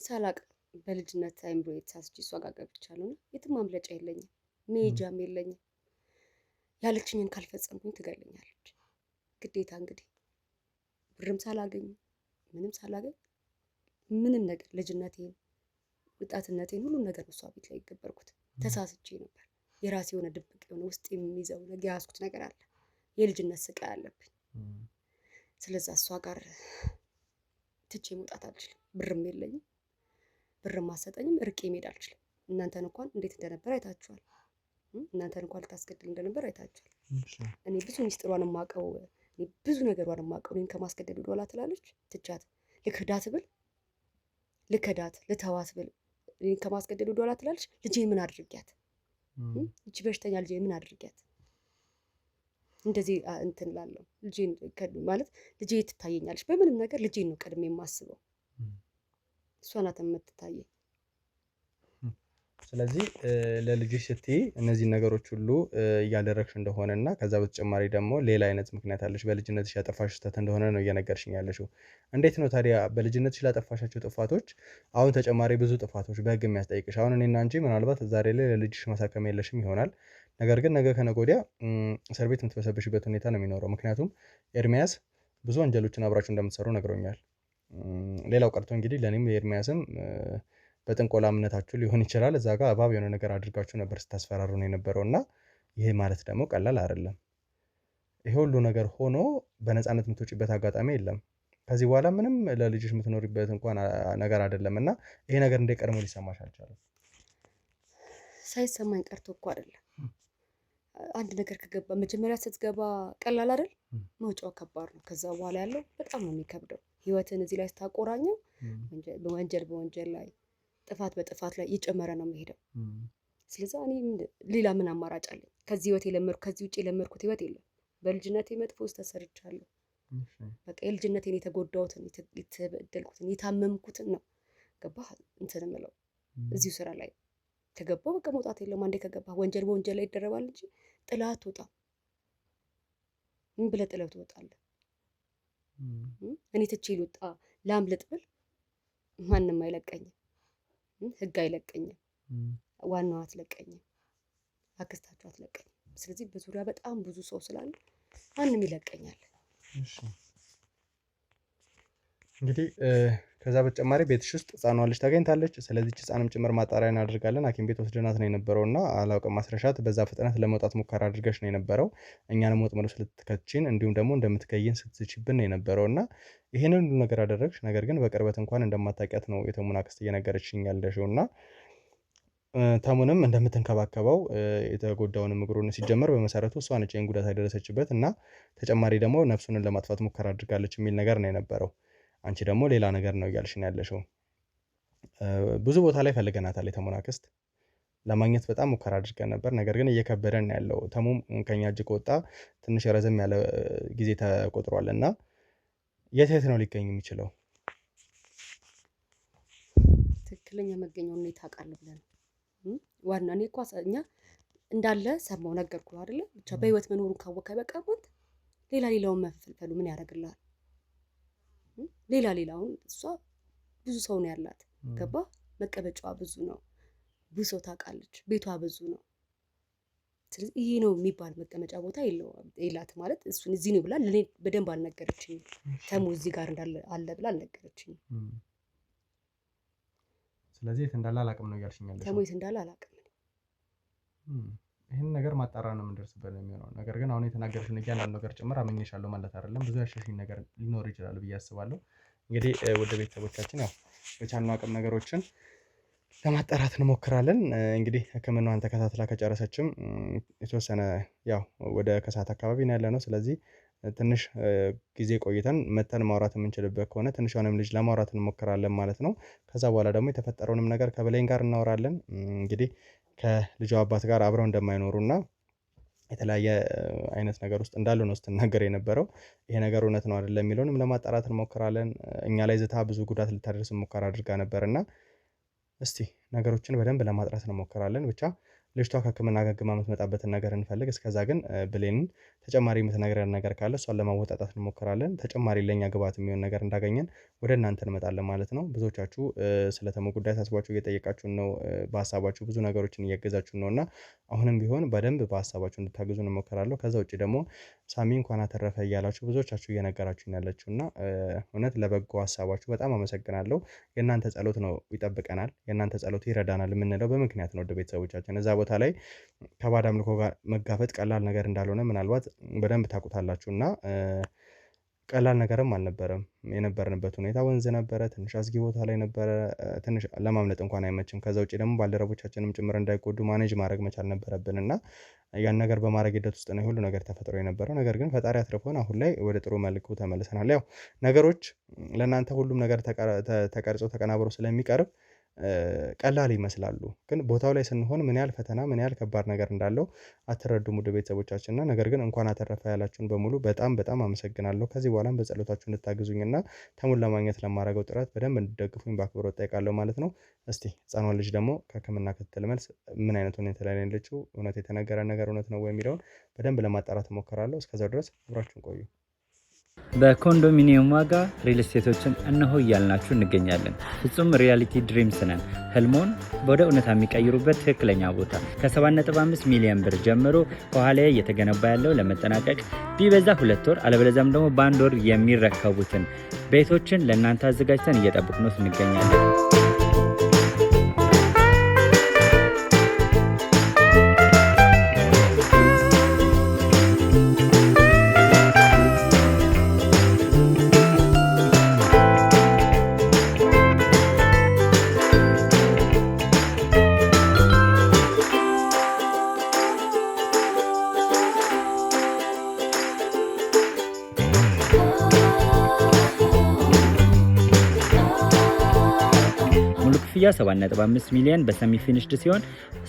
ሳላቅ በልጅነት አይምሮ የተሳስቼ እሷ ጋር ገብቻለሁ። የትም ማምለጫ የለኝም፣ መሄጃም የለኝም። ያለችኝን ካልፈጸምኩኝ ትገለኛለች ግዴታ። እንግዲህ ብርም ሳላገኝ ምንም ሳላገኝ ምንም ነገር ልጅነቴን ወጣትነቴን ሁሉም ነገር እሷ ቤት ላይ ይገበርኩት ተሳስቼ ነበር። የራሴ የሆነ ድብቅ የሆነ ውስጥ የሚይዘው ነገር ያስኩት ነገር አለ። የልጅነት ስቃይ አለብኝ። ስለዚህ እሷ ጋር ትቼ መውጣት አልችልም። ብርም የለኝም፣ ብርም አሰጠኝም፣ እርቄ መሄድ አልችልም። እናንተን እንኳን እንዴት እንደነበር አይታችኋል። እናንተን እንኳን ልታስገድል እንደነበር አይታችኋል። እኔ ብዙ ሚስጥሯን የማውቀው ብዙ ነገሯን የማውቀው እኔን ከማስገደድ ወደኋላ ትላለች። ትቻት ልከዳት ልተዋት ብል እኔን ከማስገደድ ወደኋላ ትላለች። ልጄን ምን አድርጊያት? እቺ በሽተኛ ልጄን ምን አድርጊያት? እንደዚህ እንትን ላለው ልጄን ማለት ልጄ ትታየኛለች። በምንም ነገር ልጄን ነው ቀድሜ የማስበው። እሷ ናት የምትታየኝ።
ስለዚህ ለልጅሽ ስትይ እነዚህ ነገሮች ሁሉ እያደረግሽ እንደሆነ እና ከዛ በተጨማሪ ደግሞ ሌላ አይነት ምክንያት አለሽ፣ በልጅነትሽ ያጠፋሽ ስህተት እንደሆነ ነው እየነገርሽኝ ያለሽው። እንዴት ነው ታዲያ በልጅነትሽ ላጠፋሻቸው ጥፋቶች አሁን ተጨማሪ ብዙ ጥፋቶች በህግ የሚያስጠይቅሽ? አሁን እኔና አንቺ ምናልባት ዛሬ ላይ ለልጅሽ ማሳከም የለሽም ይሆናል። ነገር ግን ነገ ከነገ ወዲያ እስር ቤት የምትበሰብሽበት ሁኔታ ነው የሚኖረው። ምክንያቱም ኤርሚያስ ብዙ ወንጀሎችን አብራችሁ እንደምትሰሩ ነግሮኛል። ሌላው ቀርቶ እንግዲህ ለእኔም የኤርሚያስም በጥንቆላ እምነታችሁ ሊሆን ይችላል እዛ ጋር እባብ የሆነ ነገር አድርጋችሁ ነበር ስታስፈራሩ ነው የነበረው እና ይሄ ማለት ደግሞ ቀላል አይደለም። ይሄ ሁሉ ነገር ሆኖ በነፃነት የምትወጪበት አጋጣሚ የለም። ከዚህ በኋላ ምንም ለልጅሽ የምትኖሪበት እንኳን ነገር አይደለም እና ይሄ ነገር እንደ ቀድሞ ሊሰማሽ አልቻለም።
ሳይሰማኝ ቀርቶ እኮ አይደለም። አንድ ነገር ከገባ መጀመሪያ ስትገባ ቀላል አይደል? መውጫው ከባድ ነው። ከዛ በኋላ ያለው በጣም ነው የሚከብደው። ህይወትን እዚህ ላይ ስታቆራኘው በወንጀል ላይ ጥፋት በጥፋት ላይ እየጨመረ ነው የሚሄደው። ስለዚህ እኔ ሌላ ምን አማራጭ አለኝ? ከዚህ ህይወት የለመድኩ ከዚህ ውጭ የለመድኩት ህይወት የለም። በልጅነቴ መጥፎ ውስጥ ተሰርቻለሁ። በቃ የልጅነቴን የተጎዳሁትን የተበደልኩትን የታመምኩትን ነው ገባህ እንትን እምለው እዚሁ ስራ ላይ ከገባሁ በቃ መውጣት የለም። አንዴ ከገባህ ወንጀል በወንጀል ላይ ይደረባል እንጂ ጥለህ አትወጣም። ምን ብለህ ጥለህ ትወጣለህ? እኔ ትቼ ልውጣ ላምልጥ ብል ማንም አይለቀኝም። ህግ አይለቀኝም። ዋናው አትለቀኝም። አክስታችሁ አትለቀኝም። ስለዚህ በዙሪያ በጣም ብዙ ሰው ስላለ ማንም ይለቀኛል።
እንግዲህ ከዛ በተጨማሪ ቤትሽ ውስጥ ህፃኗ ልጅ ታገኝታለች። ስለዚህ ህፃንም ጭምር ማጣሪያ እናደርጋለን። ሐኪም ቤት ወስደናት ነው የነበረው እና አላውቅም ማስረሻት በዛ ፍጥነት ለመውጣት ሙከራ አድርገሽ ነው የነበረው። እኛንም ወጥመድ ውስጥ ልትከቺን እንዲሁም ደግሞ እንደምትከይን ስትችብን ነው የነበረው እና ይሄንን ሁሉ ነገር አደረግሽ። ነገር ግን በቅርበት እንኳን እንደማታውቂያት ነው የተሙን አክስት እየነገረችኝ ያለሽው እና ተሙንም እንደምትንከባከበው የተጎዳውንም እግሩን ሲጀመር በመሰረቱ እሷ ነች ይህን ጉዳት ያደረሰችበት እና ተጨማሪ ደግሞ ነፍሱን ለማጥፋት ሙከራ አድርጋለች የሚል ነገር ነው የነበረው። አንቺ ደግሞ ሌላ ነገር ነው እያልሽን ያለሽው። ብዙ ቦታ ላይ ፈልገናታል የተሙን አክስት ለማግኘት በጣም ሙከራ አድርገን ነበር። ነገር ግን እየከበደን ያለው ተሙም ከኛ እጅ ከወጣ ትንሽ ረዘም ያለ ጊዜ ተቆጥሯል እና የት ነው ሊገኝ የሚችለው?
ትክክለኛ መገኛውን ሁኔታ አውቃለሁ ብለን ዋና እኔ እኮ እኛ እንዳለ ሰማው ነገርኩ አይደለ? ብቻ በህይወት መኖሩን ካወቀ በቃ ማለት ሌላውን መፈልፈሉ ምን ያደርግልሃል? ሌላውን እሷ ብዙ ሰው ነው ያላት ገባ? መቀበጫዋ ብዙ ነው። ብዙ ሰው ታውቃለች። ቤቷ ብዙ ነው። ስለዚህ ይሄ ነው የሚባል መቀመጫ ቦታ የላት ማለት እሱን እዚህ ነው ብላ ለኔ በደንብ አልነገረችኝም። ተሙ እዚህ ጋር እንዳለ አለ ብላ አልነገረችኝም።
ስለዚህ የት እንዳለ አላውቅም ነው እያልሽኛለሽ?
ተሙ የት እንዳለ አላውቅም።
ይህን ነገር ማጣራ ነው የምንደርስበት ነው የሚሆነው። ነገር ግን አሁን የተናገርሽውን እያንዳንዱ ነገር ጭምር አመኘሻለሁ ማለት አይደለም። ብዙ ያሸሽኝ ነገር ሊኖር ይችላል ብዬ አስባለሁ። እንግዲህ ወደ ቤተሰቦቻችን ያው በቻልነው አቅም ነገሮችን ለማጣራት እንሞክራለን። እንግዲህ ሕክምናዋን ተከታትላ ከጨረሰችም የተወሰነ ያው ወደ ከሰዓት አካባቢ ነው ያለነው። ስለዚህ ትንሽ ጊዜ ቆይተን መተን ማውራት የምንችልበት ከሆነ ትንሿንም ልጅ ለማውራት እንሞክራለን ማለት ነው። ከዛ በኋላ ደግሞ የተፈጠረውንም ነገር ከብሌን ጋር እናወራለን። እንግዲህ ከልጇ አባት ጋር አብረው እንደማይኖሩና የተለያየ አይነት ነገር ውስጥ እንዳሉ ነው ስትናገር የነበረው። ይሄ ነገር እውነት ነው አይደለም የሚለውንም ለማጣራት እንሞክራለን። እኛ ላይ ዝታ ብዙ ጉዳት ልታደርስ ሙከራ አድርጋ ነበርና እስቲ ነገሮችን በደንብ ለማጥራት እንሞክራለን። ብቻ ልጅቷ ከሕክምና አገግማ የምትመጣበትን ነገር እንፈልግ። እስከዛ ግን ብሌንን ተጨማሪ የምትነግረን ነገር ካለ እሷን ለማወጣጣት እንሞክራለን። ተጨማሪ ለኛ ግብዓት የሚሆን ነገር እንዳገኘን ወደ እናንተ እንመጣለን ማለት ነው። ብዙዎቻችሁ ስለ ተሙ ጉዳይ ታስባችሁ እየጠየቃችሁን ነው። በሀሳባችሁ ብዙ ነገሮችን እያገዛችሁን ነውና አሁንም ቢሆን በደንብ በሀሳባችሁ እንድታግዙን እንሞክራለሁ። ከዛ ውጪ ደግሞ ሳሚ እንኳን አተረፈ እያላችሁ ብዙዎቻችሁ እየነገራችሁኝ ያላችሁና እውነት ለበጎ ሀሳባችሁ በጣም አመሰግናለሁ። የእናንተ ጸሎት ነው ይጠብቀናል፣ የእናንተ ጸሎት ይረዳናል የምንለው በምክንያት ነው። ወደ ቤተሰቦቻችን እዛ ቦታ ላይ ከባዕድ አምልኮ ጋር መጋፈጥ ቀላል ነገር እንዳልሆነ ምናልባት በደንብ ታውቁታላችሁ እና ቀላል ነገርም አልነበረም። የነበርንበት ሁኔታ ወንዝ ነበረ፣ ትንሽ አስጊ ቦታ ላይ ነበረ። ትንሽ ለማምለጥ እንኳን አይመችም። ከዛ ውጭ ደግሞ ባልደረቦቻችንም ጭምር እንዳይጎዱ ማኔጅ ማድረግ መቻል ነበረብን እና ያን ነገር በማድረግ ሂደት ውስጥ ነው ሁሉ ነገር ተፈጥሮ የነበረው። ነገር ግን ፈጣሪ አትርፎን አሁን ላይ ወደ ጥሩ መልኩ ተመልሰናል። ያው ነገሮች ለእናንተ ሁሉም ነገር ተቀርጾ ተቀናብሮ ስለሚቀርብ ቀላል ይመስላሉ። ግን ቦታው ላይ ስንሆን ምን ያህል ፈተና ምን ያህል ከባድ ነገር እንዳለው አትረዱም ውድ ቤተሰቦቻችንና ነገር ግን እንኳን አተረፈ ያላችሁን በሙሉ በጣም በጣም አመሰግናለሁ። ከዚህ በኋላም በጸሎታችሁ እንድታግዙኝና ተሙን ለማግኘት ለማድረገው ጥረት በደንብ እንድትደግፉኝ በአክብሮት እጠይቃለሁ ማለት ነው። እስቲ ህፃኗን ልጅ ደግሞ ከሕክምና ክትትል መልስ ምን አይነት ሁኔታ ላይ ነው ያለችው፣ እውነት የተነገረ ነገር እውነት ነው ወይ የሚለውን በደንብ ለማጣራት እሞክራለሁ። እስከዛው ድረስ አብራችሁን ቆዩ።
በኮንዶሚኒየም ዋጋ ሪል ስቴቶችን እነሆ እያልናችሁ እንገኛለን። ፍጹም ሪያሊቲ ድሪምስ ነን። ህልሞን ወደ እውነታ የሚቀይሩበት ትክክለኛ ቦታ ከ7.5 ሚሊዮን ብር ጀምሮ ከኋላ እየተገነባ ያለው ለመጠናቀቅ ቢበዛ 2 ወር አለበለዚያም ደግሞ በ1 ወር የሚረከቡትን ቤቶችን ለእናንተ አዘጋጅተን እየጠበቅነው እንገኛለን። ክፍያ 7.5 ሚሊዮን በሰሚ ፊኒሽድ ሲሆን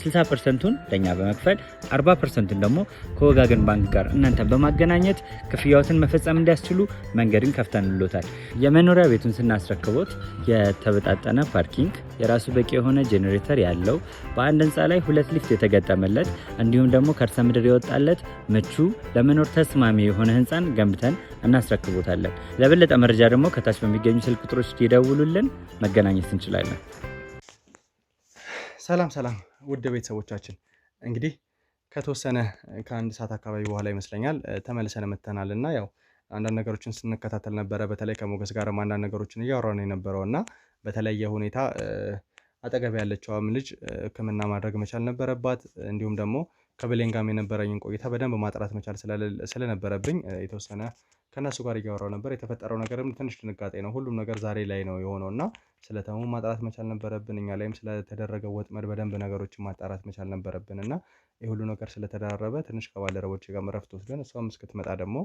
60%ቱን ለኛ በመክፈል 40%ቱን ደግሞ ከወጋገን ባንክ ጋር እናንተ በማገናኘት ክፍያዎትን መፈጸም እንዲያስችሉ መንገድን ከፍተንልዎታል። የመኖሪያ ቤቱን ስናስረክቦት የተበጣጠነ ፓርኪንግ፣ የራሱ በቂ የሆነ ጄኔሬተር ያለው በአንድ ህንፃ ላይ 2 ሊፍት የተገጠመለት እንዲሁም ደግሞ ከርሰ ምድር የወጣለት ምቹ ለመኖር ተስማሚ የሆነ ህንፃን ገንብተን እናስረክቦታለን። ለበለጠ መረጃ ደግሞ ከታች በሚገኙ ስልክ ቁጥሮች ይደውሉልን፣ መገናኘት እንችላለን።
ሰላም ሰላም ውድ ቤተሰቦቻችን፣ እንግዲህ ከተወሰነ ከአንድ ሰዓት አካባቢ በኋላ ይመስለኛል ተመልሰን መተናል እና ያው አንዳንድ ነገሮችን ስንከታተል ነበረ። በተለይ ከሞገስ ጋርም አንዳንድ ነገሮችን እያወራን የነበረው እና በተለየ ሁኔታ አጠገብ ያለችዋም ልጅ ሕክምና ማድረግ መቻል ነበረባት። እንዲሁም ደግሞ ከብሌን ጋርም የነበረኝን ቆይታ በደንብ ማጥራት መቻል ስለነበረብኝ የተወሰነ ከነሱ ጋር እያወራው ነበር። የተፈጠረው ነገርም ትንሽ ድንጋጤ ነው። ሁሉም ነገር ዛሬ ላይ ነው የሆነው እና ስለ ተሙ ማጣራት መቻል ነበረብን። እኛ ላይም ስለተደረገው ወጥመድ በደንብ ነገሮችን ማጣራት መቻል ነበረብን እና የሁሉ ነገር ስለተደራረበ ትንሽ ከባልደረቦቼ ጋር እረፍት ወስደን እሷም እስክትመጣ ደግሞ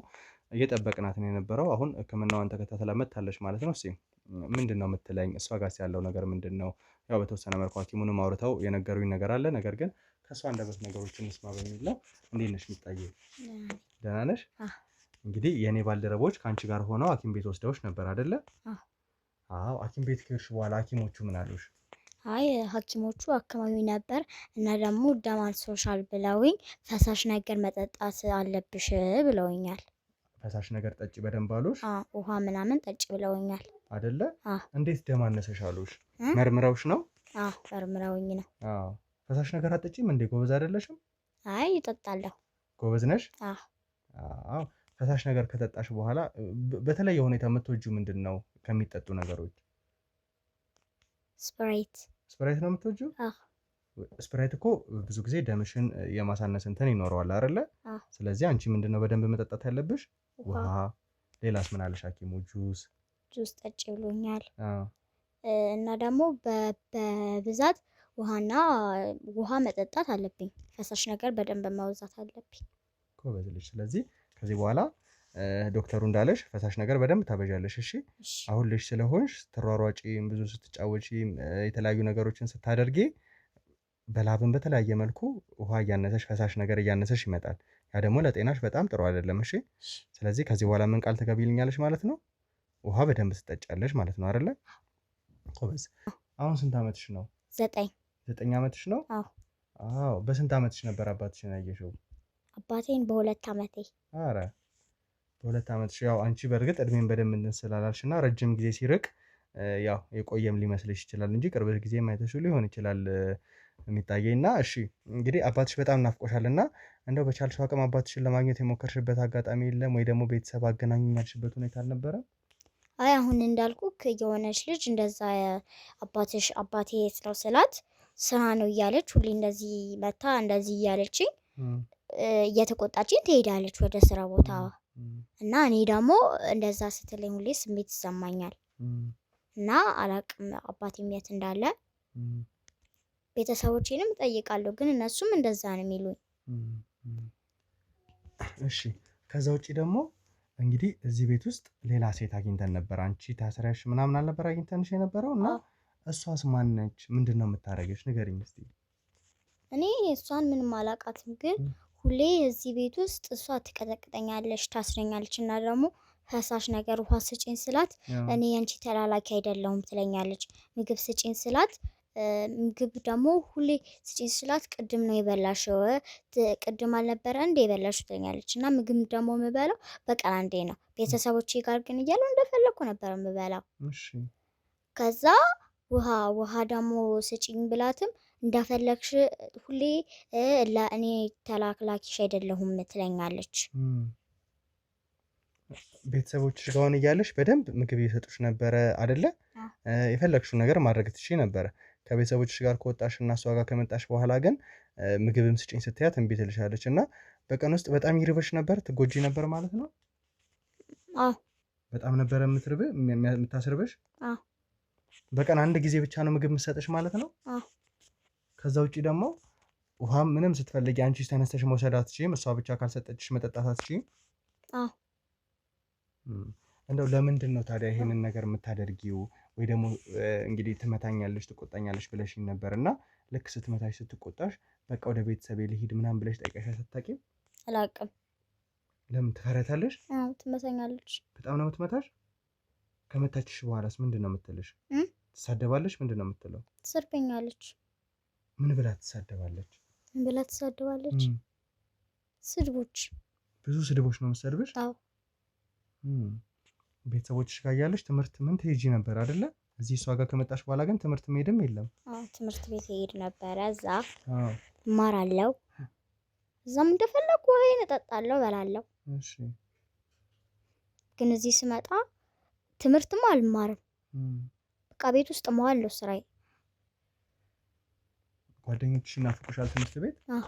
እየጠበቅናት ነው የነበረው። አሁን ሕክምናዋን ተከታተላ መጥታለች ማለት ነው። እስኪ ምንድን ነው የምትለኝ? እሷ ጋር ያለው ነገር ምንድን ነው? ያው በተወሰነ መልኩ ሐኪሙንም አውርተው የነገሩኝ ነገር አለ። ነገር ግን ከእሷ አንደበት ነገሮችን እንስማ በሚል ነው። እንዴት ነሽ ሚጣዬ? ደህና ነሽ? እንግዲህ የእኔ ባልደረቦች ከአንቺ ጋር ሆነው ሐኪም ቤት ወስደውሽ ነበር አይደለ? አዎ። ሐኪም ቤት ከሄድሽ በኋላ ሐኪሞቹ ምን አሉሽ?
አይ ሐኪሞቹ አካባቢ ነበር እና ደግሞ ደም አንሶሻል ብለውኝ ፈሳሽ ነገር መጠጣት አለብሽ ብለውኛል።
ፈሳሽ ነገር ጠጪ በደንብ አሉሽ?
ውሃ ምናምን ጠጪ ብለውኛል
አይደለ? እንዴት ደም አነሰሽ አሉሽ? መርምረውሽ ነው?
መርምረውኝ ነው።
ፈሳሽ ነገር አትጠጪም እንዴ? ጎበዝ አይደለሽም?
አይ እጠጣለሁ።
ጎበዝ ነሽ? አዎ። ፈሳሽ ነገር ከጠጣሽ በኋላ በተለየ ሁኔታ የምትወጂው ምንድን ነው ከሚጠጡ ነገሮች? ስፕራይት ነው የምትወጂው? ስፕራይት እኮ ብዙ ጊዜ ደምሽን የማሳነስ እንትን ይኖረዋል አይደለ? ስለዚህ አንቺ ምንድን ነው በደንብ መጠጣት ያለብሽ? ውሃ። ሌላስ ምን አለሽ ሐኪሙ? ጁስ
ጠጪ ብሎኛል። እና ደግሞ በብዛት ውሃ መጠጣት አለብኝ። ፈሳሽ ነገር በደንብ ማውዛት አለብኝ።
ጎበዝ ልጅ። ስለዚህ ከዚህ በኋላ ዶክተሩ እንዳለሽ ፈሳሽ ነገር በደንብ ታበዣለሽ። እሺ
እሺ
አሁን ልጅ ስለሆንሽ ስትሯሯጪ፣ ብዙ ስትጫወቺ፣ የተለያዩ ነገሮችን ስታደርጊ በላብን በተለያየ መልኩ ውሃ እያነሰሽ ፈሳሽ ነገር እያነሰሽ ይመጣል። ያ ደግሞ ለጤናሽ በጣም ጥሩ አይደለም። እሺ ስለዚህ ከዚህ በኋላ ምን ቃል ትገቢልኛለሽ ማለት ነው? ውሃ በደንብ ትጠጫለሽ ማለት ነው አይደለ? ጎበዝ። አሁን ስንት ዓመትሽ ነው?
9
9 ዓመትሽ ነው?
አዎ
አዎ። በስንት ዓመትሽ ነበር አባትሽን ያየሽው?
አባቴን በ2 ዓመቴ።
አረ በ2 ዓመትሽ። ያው አንቺ በእርግጥ እድሜን በደንብ እንትን ስላላልሽና ረጅም ጊዜ ሲርቅ ያው የቆየም ሊመስልሽ ይችላል እንጂ ቅርብ ጊዜ ማየትሽ ሊሆን ይችላል የሚታየኝና። እሺ እንግዲህ አባትሽ በጣም ናፍቆሻልና እንደው በቻልሽው አቅም አባትሽን ለማግኘት የሞከርሽበት አጋጣሚ የለም ወይ? ደግሞ ቤተሰብ አገናኙኝ ያልሽበት ሁኔታ አልነበረም?
አይ አሁን እንዳልኩክ የሆነች ልጅ እንደዛ አባቴ የት ነው ስላት ስራ ነው እያለች ሁሌ እንደዚህ መታ እንደዚህ እያለችኝ እየተቆጣችኝ ትሄዳለች ወደ ስራ ቦታ እና እኔ ደግሞ እንደዛ ስትለኝ ሁሌ ስሜት ይሰማኛል እና አላቅም አባቴም የት እንዳለ። ቤተሰቦቼንም እጠይቃለሁ ግን እነሱም እንደዛ ነው የሚሉኝ።
እሺ ከዛ ውጪ ደግሞ እንግዲህ እዚህ ቤት ውስጥ ሌላ ሴት አግኝተን ነበር። አንቺ ታስሪያሽ ምናምን አልነበር አግኝተንሽ የነበረው? እና እሷስ ማን ነች? ምንድን ነው የምታደርገሽ? ንገሪኝ እስቲ።
እኔ እሷን ምንም አላውቃትም ግን ሁሌ እዚህ ቤት ውስጥ እሷ ትቀጠቅጠኛለች፣ ታስረኛለች እና ደግሞ ፈሳሽ ነገር ውሃ ስጪኝ ስላት እኔ ያንቺ ተላላኪ አይደለሁም ትለኛለች። ምግብ ስጪኝ ስላት ምግብ ደግሞ ሁሌ ስጪኝ ስላት ቅድም ነው የበላሽው፣ ቅድም አልነበረ እንደ የበላሽው ትለኛለች። እና ምግብ ደግሞ የምበላው በቀን አንዴ ነው። ቤተሰቦቼ ጋር ግን እያለሁ እንደፈለኩ ነበር የምበላው። ከዛ ውሃ ደግሞ ስጪኝ ብላትም እንደፈለግሽ ሁሌ ለእኔ ተላላኪሽ አይደለሁም ትለኛለች።
ቤተሰቦችሽ ጋር ሆነ እያለሽ በደንብ ምግብ እየሰጡሽ ነበረ አይደለ? የፈለግሽው ነገር ማድረግ ትችይ ነበረ። ከቤተሰቦችሽ ጋር ከወጣሽ እና እሷ ጋር ከመጣሽ በኋላ ግን ምግብም ስጪኝ ስትያት እምቢ ትልሻለች እና በቀን ውስጥ በጣም ይርበሽ ነበር? ትጎጂ ነበር ማለት ነው?
አዎ
በጣም ነበረ የምታስርበሽ?
አዎ
በቀን አንድ ጊዜ ብቻ ነው ምግብ የምትሰጥሽ ማለት ነው?
አዎ
ከዛ ውጪ ደግሞ ውሃ ምንም ስትፈልጊ አንቺ ተነስተሽ መውሰድ አትችይም? እሷ ብቻ ካልሰጠችሽ መጠጣት አትችይም?
አዎ
እንደው ለምንድን ነው ታዲያ ይሄንን ነገር የምታደርጊው? ወይ ደግሞ እንግዲህ ትመታኛለሽ፣ ትቆጣኛለሽ ብለሽኝ ነበር እና ልክ ስትመታሽ ስትቆጣሽ በቃ ወደ ቤተሰቤ ልሂድ ምናምን ብለሽ ጠይቀሻት አታውቂም?
አላውቅም።
ለምን ትፈረታለሽ?
አዎ ትመታኛለች።
በጣም ነው የምትመታሽ? ከመታችሽ በኋላስ ምንድን ነው የምትልሽ? ትሳደባለች? ምንድን ነው የምትለው?
ትሰርበኛለች።
ምን ብላ ትሳደባለች?
ምን ብላ ትሳደባለች? ስድቦች፣ ብዙ
ስድቦች ነው የምትሰድብሽ?
አዎ
ቤተሰቦችሽ ጋር እያለሽ ትምህርት ምን ትሄጂ ነበር አይደለ? እዚህ እሷ ጋር ከመጣሽ በኋላ ግን ትምህርት መሄድም የለም።
አዎ ትምህርት ቤት ሄድ ነበረ። እዛ እማራለሁ። እዛም እንደፈለኩ ወይን እጠጣለሁ፣ እበላለሁ።
እሺ
ግን እዚህ ስመጣ ትምህርትም አልማርም። በቃ ቤት ውስጥ መዋል ነው ስራዬ።
ጓደኞችሽ ናፍቆሻል ትምህርት ቤት?
አዎ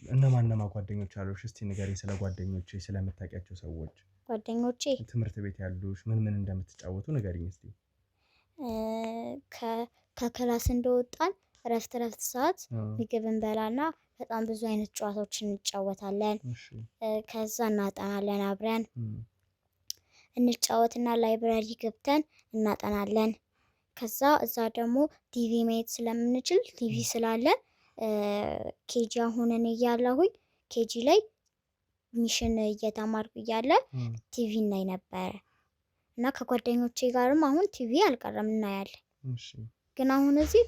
እነማን ጓደኞች አሉሽ? እስቲ ንገሪኝ ስለ ጓደኞችሽ፣ ስለምታውቂያቸው ሰዎች።
ጓደኞቼ
ትምህርት ቤት ያሉሽ ምን እንደምትጫወቱ ንገሪኝ እስቲ።
ከክላስ እንደወጣን እረፍት ሰዓት ምግብ እንበላና በጣም ብዙ አይነት ጨዋታዎችን እንጫወታለን። ከዛ እናጠናለን፣ አብረን እንጫወትና ላይብራሪ ገብተን እናጠናለን። ከዛ እዛ ደግሞ ቲቪ ማየት ስለምንችል ቲቪ ስላለን ኬጂ አሁንን እያለሁኝ ኬጂ ላይ ሚሽን እየተማርኩ እያለ ቲቪ እናይ ነበረ እና ከጓደኞቼ ጋርም አሁን ቲቪ አልቀረም እናያለን። ግን አሁን እዚህ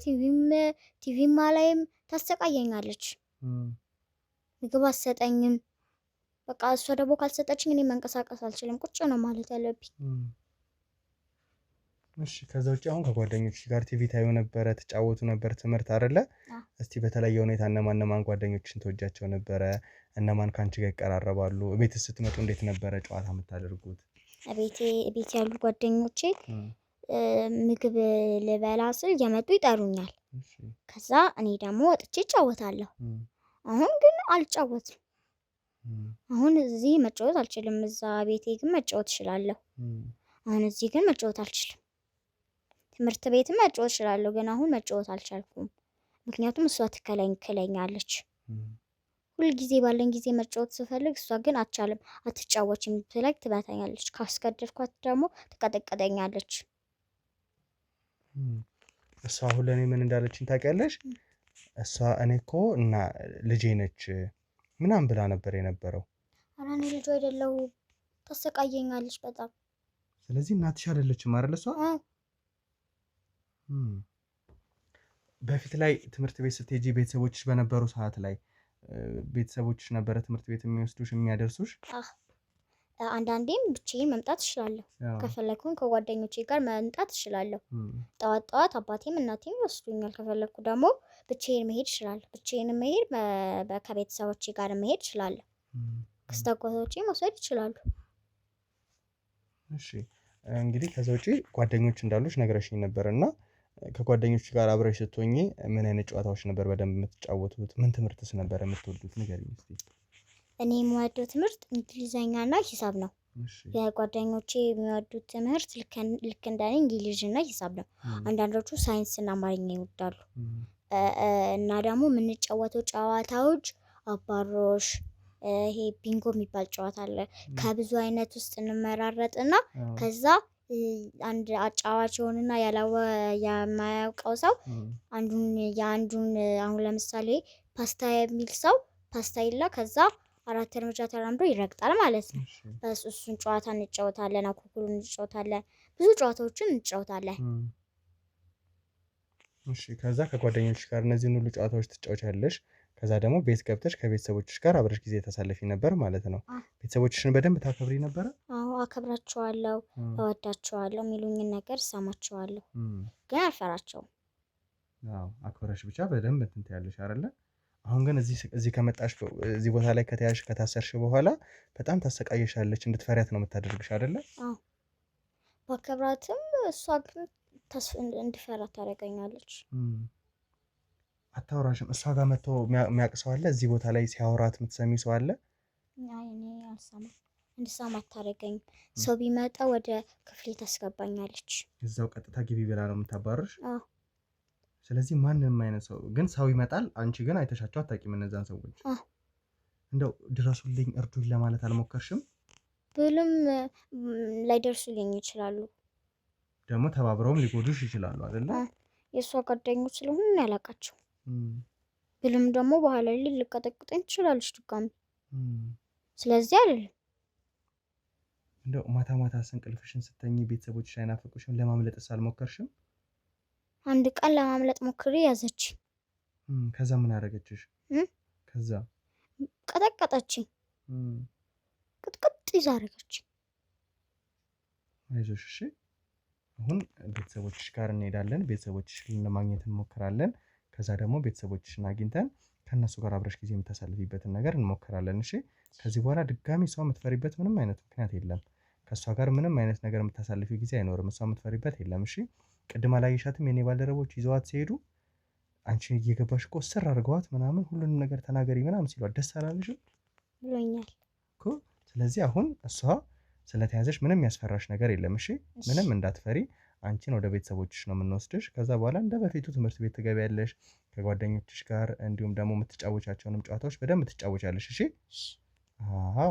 ቲቪማ ላይም ታሰቃየኛለች። ምግብ አትሰጠኝም። በቃ እሷ ደግሞ ካልሰጠችኝ እኔ መንቀሳቀስ አልችልም። ቁጭ ነው ማለት ያለብኝ።
እሺ ከዛ ውጭ አሁን ከጓደኞች ጋር ቲቪ ታዩ ነበረ፣ ተጫወቱ ነበር፣ ትምህርት አይደለ? እስቲ በተለየ ሁኔታ እነማን ጓደኞችን ተወጃቸው ነበረ? እነማን ካንቺ ጋር ይቀራረባሉ? ቤት ስትመጡ እንዴት ነበረ ጨዋታ የምታደርጉት?
ቤት ያሉ ጓደኞቼ ምግብ ልበላ ስል እየመጡ ይጠሩኛል። ከዛ እኔ ደግሞ ወጥቼ እጫወታለሁ። አሁን ግን አልጫወትም። አሁን እዚህ መጫወት አልችልም። እዛ ቤቴ ግን መጫወት እችላለሁ። አሁን እዚህ ግን መጫወት አልችልም። ትምህርት ቤትም መጫወት እችላለሁ፣ ግን አሁን መጫወት አልቻልኩም። ምክንያቱም እሷ ትከለክለኛለች። ሁልጊዜ ባለን ጊዜ መጫወት ስፈልግ እሷ ግን አትቻልም፣ አትጫወችም ብላኝ ትመታኛለች። ካስገደድኳት ደግሞ ትቀጠቅጠኛለች።
እሷ አሁን ለእኔ ምን እንዳለችኝ ታውቂያለሽ? እሷ እኔ እኮ እና ልጄ ነች ምናምን ብላ ነበር የነበረው።
ኧረ እኔ ልጇ አይደለሁም፣ ታሰቃየኛለች በጣም።
ስለዚህ እናትሽ አይደለችም አይደል እሷ? በፊት ላይ ትምህርት ቤት ስትሄጂ ቤተሰቦችሽ በነበሩ ሰዓት ላይ ቤተሰቦችሽ ነበረ ትምህርት ቤት የሚወስዱሽ የሚያደርሱሽ?
አንዳንዴም ብቻዬን መምጣት እችላለሁ። ከፈለኩኝ ከጓደኞቼ ጋር መምጣት እችላለሁ። ጠዋት ጠዋት አባቴም እናቴም ይወስዱኛል። ከፈለኩ ደግሞ ብቻዬን መሄድ እችላለሁ። ብቻዬን መሄድ ከቤተሰቦቼ ጋር መሄድ እችላለሁ። ክስታጓቶቼ መውሰድ ይችላሉ።
እሺ እንግዲህ ከዛ ውጪ ጓደኞች እንዳሉሽ ነግረሽኝ ነበር እና ከጓደኞች ጋር አብረሽ ስትሆኚ ምን አይነት ጨዋታዎች ነበር በደንብ የምትጫወቱት? ምን ትምህርትስ ነበር የምትወዱት? ንገሪኝ እስኪ።
እኔ የምወደው ትምህርት እንግሊዘኛና ሂሳብ ነው። የጓደኞቼ የሚወዱት ትምህርት ልክ እንደኔ እንግሊዝና ሂሳብ ነው። አንዳንዶቹ ሳይንስና አማርኛ ይወዳሉ። እና ደግሞ የምንጫወተው ጨዋታዎች አባሮሽ፣ ይሄ ቢንጎ የሚባል ጨዋታ አለ። ከብዙ አይነት ውስጥ እንመራረጥና ከዛ አንድ አጫዋች የሆነና የማያውቀው ሰው የአንዱን አሁን ለምሳሌ ፓስታ የሚል ሰው ፓስታ ይላ ከዛ 4 እርምጃ ተራምዶ ይረግጣል ማለት ነው። እሱን ጨዋታ እንጫወታለን። አኩኩሉን እንጫወታለን። ብዙ ጨዋታዎችን እንጫወታለን።
እሺ ከዛ ከጓደኞችሽ ጋር እነዚህን ሁሉ ጨዋታዎች ትጫወቻለሽ። ከዛ ደግሞ ቤት ገብተሽ ከቤተሰቦችሽ ጋር አብረሽ ጊዜ ታሳልፊ ነበር ማለት ነው። ቤተሰቦችሽን በደንብ ታከብሪ ነበረ?
አዎ አከብራቸዋለሁ፣ እወዳቸዋለሁ። የሚሉኝን ነገር እሰማቸዋለሁ፣ ግን አልፈራቸውም።
አዎ አክብረሽ ብቻ በደንብ እንትን ትያለሽ አይደለ? አሁን ግን እዚህ ከመጣሽ እዚህ ቦታ ላይ ከተያዝሽ ከታሰርሽ በኋላ በጣም ታሰቃየሻለች፣ እንድትፈሪያት ነው የምታደርግሽ አይደለ?
አዎ ባከብራትም እሷ ግን እንድፈራት ታደርገኛለች።
አታወራሽም? እሷ ጋር መጥቶ የሚያውቅ ሰው አለ? እዚህ ቦታ ላይ ሲያወራት የምትሰሚ ሰው አለ?
አይ እኔ አልሰማም። እንድሰማ አታደርገኝም። ሰው ቢመጣ ወደ ክፍሌ ታስገባኛለች።
እዛው ቀጥታ ግቢ ብላ ነው የምታባርሽ?
አዎ።
ስለዚህ ማንም አይነት ሰው ግን ሰው ይመጣል፣ አንቺ ግን አይተሻቸው አታውቂም እነዛን ሰዎች?
አዎ።
እንደው ድረሱልኝ እርዱኝ ለማለት አልሞከርሽም?
ብልም ላይደርሱልኝ ይችላሉ።
ደግሞ ተባብረውም ሊጎዱሽ ይችላሉ አይደለ?
የእሷ ጓደኞች ስለሆኑ ያላቃቸው ብልም ደግሞ በኋላ ላይ ልቀጠቅጠኝ ትችላለች ድጋሚ። ስለዚህ አይደለም።
እንደው ማታ ማታ እንቅልፍሽን ስተኝ ቤተሰቦችሽ አይናፍቁሽም? ለማምለጥስ አልሞከርሽም?
አንድ ቀን ለማምለጥ ሞክሬ ያዘች።
ከዛ ምን አደረገችሽ? ከዛ
ቀጠቀጠችኝ። ቅጥቅጥ ይዛ አደረገችኝ።
አይዞሽ እሺ። አሁን ቤተሰቦችሽ ጋር እንሄዳለን። ቤተሰቦችሽን ለማግኘት እንሞክራለን። ከዛ ደግሞ ቤተሰቦችሽን አግኝተን ከእነሱ ጋር አብረሽ ጊዜ የምታሳልፊበትን ነገር እንሞክራለን። እሺ ከዚህ በኋላ ድጋሚ ሰው የምትፈሪበት ምንም አይነት ምክንያት የለም። ከእሷ ጋር ምንም አይነት ነገር የምታሳልፊው ጊዜ አይኖርም። እሷ የምትፈሪበት የለም። እሺ ቅድም አላየሻትም? የኔ ባልደረቦች ይዘዋት ሲሄዱ አንቺ እየገባሽ እኮ ስር አድርገዋት ምናምን ሁሉንም ነገር ተናገሪ ምናምን ሲሏት ደስ አላለሽም?
ብሎኛል
እኮ። ስለዚህ አሁን እሷ ስለተያዘሽ ምንም ያስፈራሽ ነገር የለም። እሺ ምንም እንዳትፈሪ። አንቺን ወደ ቤተሰቦችሽ ነው የምንወስድሽ። ከዛ በኋላ እንደ በፊቱ ትምህርት ቤት ትገቢያለሽ ከጓደኞችሽ ጋር፣ እንዲሁም ደግሞ የምትጫወቻቸውንም ጨዋታዎች በደንብ ትጫወቻለሽ። እሺ አዎ።